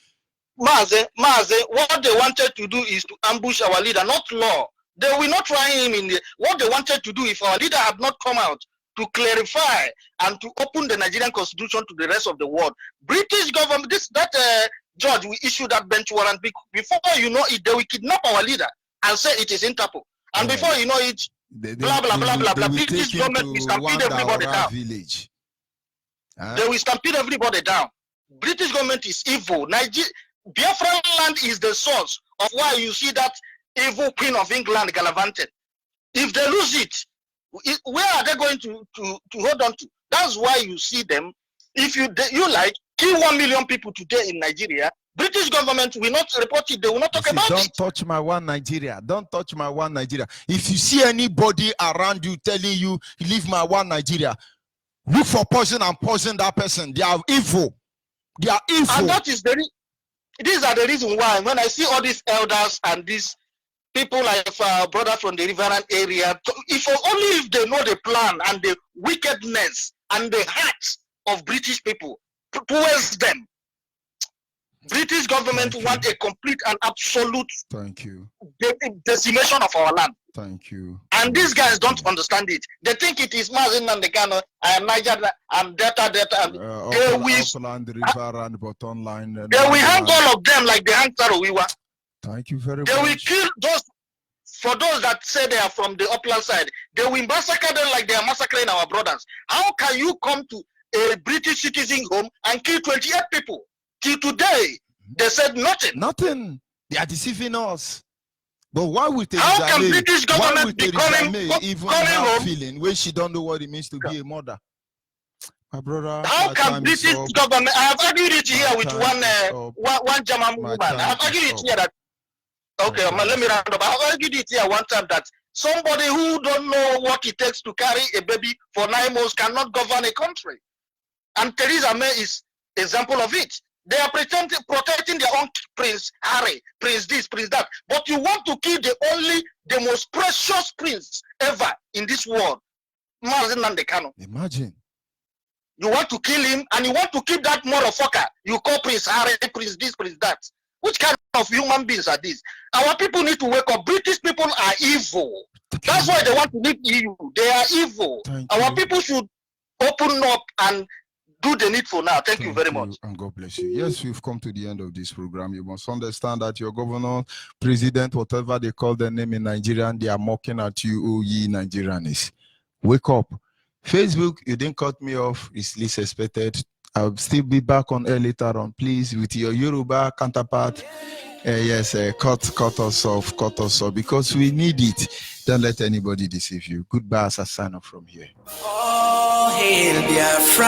J: Maze, what they wanted to do is to ambush our leader, not law. They will not try him in what they wanted to do if our leader had not come out to clarify and to open the Nigerian constitution to the rest of the world. British government, judge will issue that bench warrant. Before you know it, they will kidnap our leader and say it is Interpol. And before you know it, blah blah blah blah blah. British government will stampede everybody down.
F: Village.
J: They will stampede everybody down. British government is evil. Biafra land is the source of why you see that evil Queen of England gallivanted. If they lose it, where are they going to hold on to? That's why you see them. If you like kill 1 million people today in Nigeria, British government will not report it. They will not talk about it.
F: Don't touch my one Nigeria. Don't touch my one Nigeria. If you see anybody around you telling you leave my one Nigeria, look for poison and poison that person. They are evil. They are evil.
J: And that is these are the reason why when I see all these elders and these people like brother from the Riverine area, if only if they know the plan and the wickedness and the heart of British people towards them. British government want a complete and absolute decimation of our land.
E: Thank you.
J: And these guys don't understand it. They think it is Mazin and the Kano, I am Niger, I'm Delta. And they will hang all of them like they hang Tarawiwa.
E: Thank you very much.
J: They will kill those, for those that say they are from the upland side, they will massacre them like they are massacring our brothers. How can you come to a British citizen home and kill 28 people? Till today, they said nothing.
F: Nothing. They are deceiving us. But why would
J: how can British government be calling
F: home feeling when she don't know what it means to be a mother?
E: My brother.
J: How can British government? I have argued it here with one German woman. I have argued it here that. Okay, let me round up. I have argued it here one time that somebody who don't know what it takes to carry a baby for 9 months cannot govern a country. And Theresa May is example of it. They are protecting their own prince, Harry, prince this, prince that. But you want to kill the most precious prince ever in this world, Mazen Nandekano.
F: Imagine.
J: You want to kill him and you want to keep that motherfucker. You call Prince Harry, Prince this, Prince that. Which kind of human beings are these? Our people need to wake up. British people are evil. That's why they want to leave EU. They are evil. Our people should open up and do the needful now. Thank you very much.
E: And God bless you. Yes, we've come to the end of this program. You must understand that your governor, president, whatever they call their name in Nigeria, they are mocking at you, oh ye Nigerians. Wake up. Facebook, you didn't cut me off. It's least expected. I'll still be back on air later on. Please, with your Yoruba counterpart, cut us off, because we need it. Don't let anybody deceive you. Goodbye as I sign off from here.
C: Oh, hail Biafra,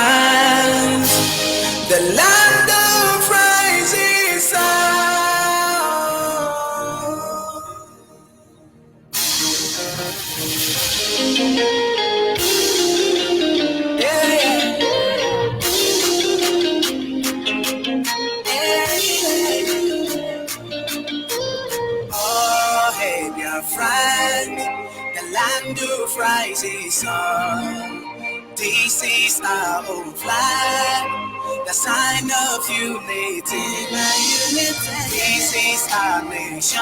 C: the land of rising sun. Oh, hail Biafra, the land of rising sun. This is our own flag, the sign of unity. This is our nation,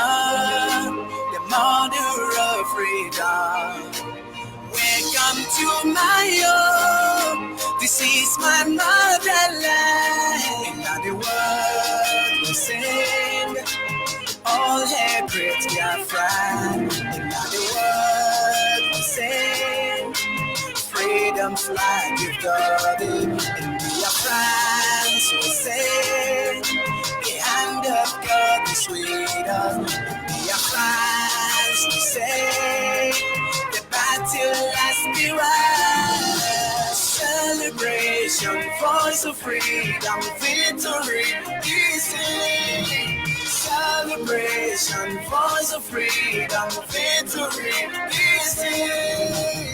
C: the mother of freedom. Welcome to my home. This is my motherland. And the world will sing. All hail great Biafra. And the world will sing. Freedom flag you've got it. And Biafrans will say, the hand of God is with us. Biafrans will say, the battle has been won. Celebration, voice of freedom, victory is in. Celebration, voice of freedom, victory is in.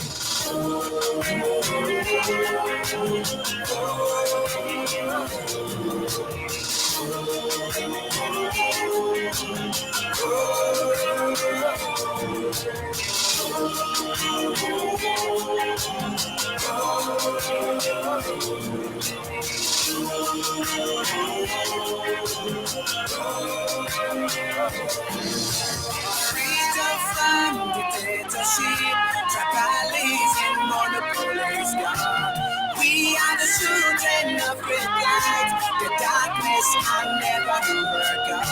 C: Freedom from dictatorship, tribalism, monopolies gone. We are the children of great light. The darkness can never overcome.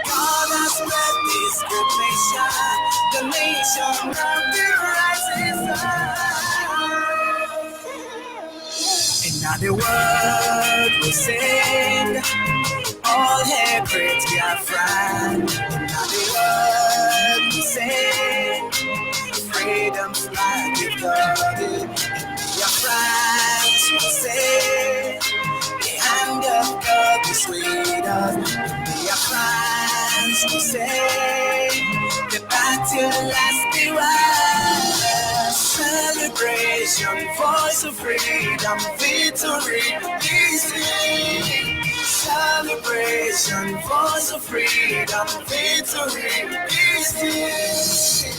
C: God has spread this good nation, the nation of the rising sun. And now the world will sing. All hail great Biafra. Now the world will sing. Freedom flag you've got it. Biafrans will say, the hand of God is with us. Biafrans will say, the battle has been won. Celebration, voice of freedom, victory is in. Celebrate.
B: nation for the freedom, victory is here.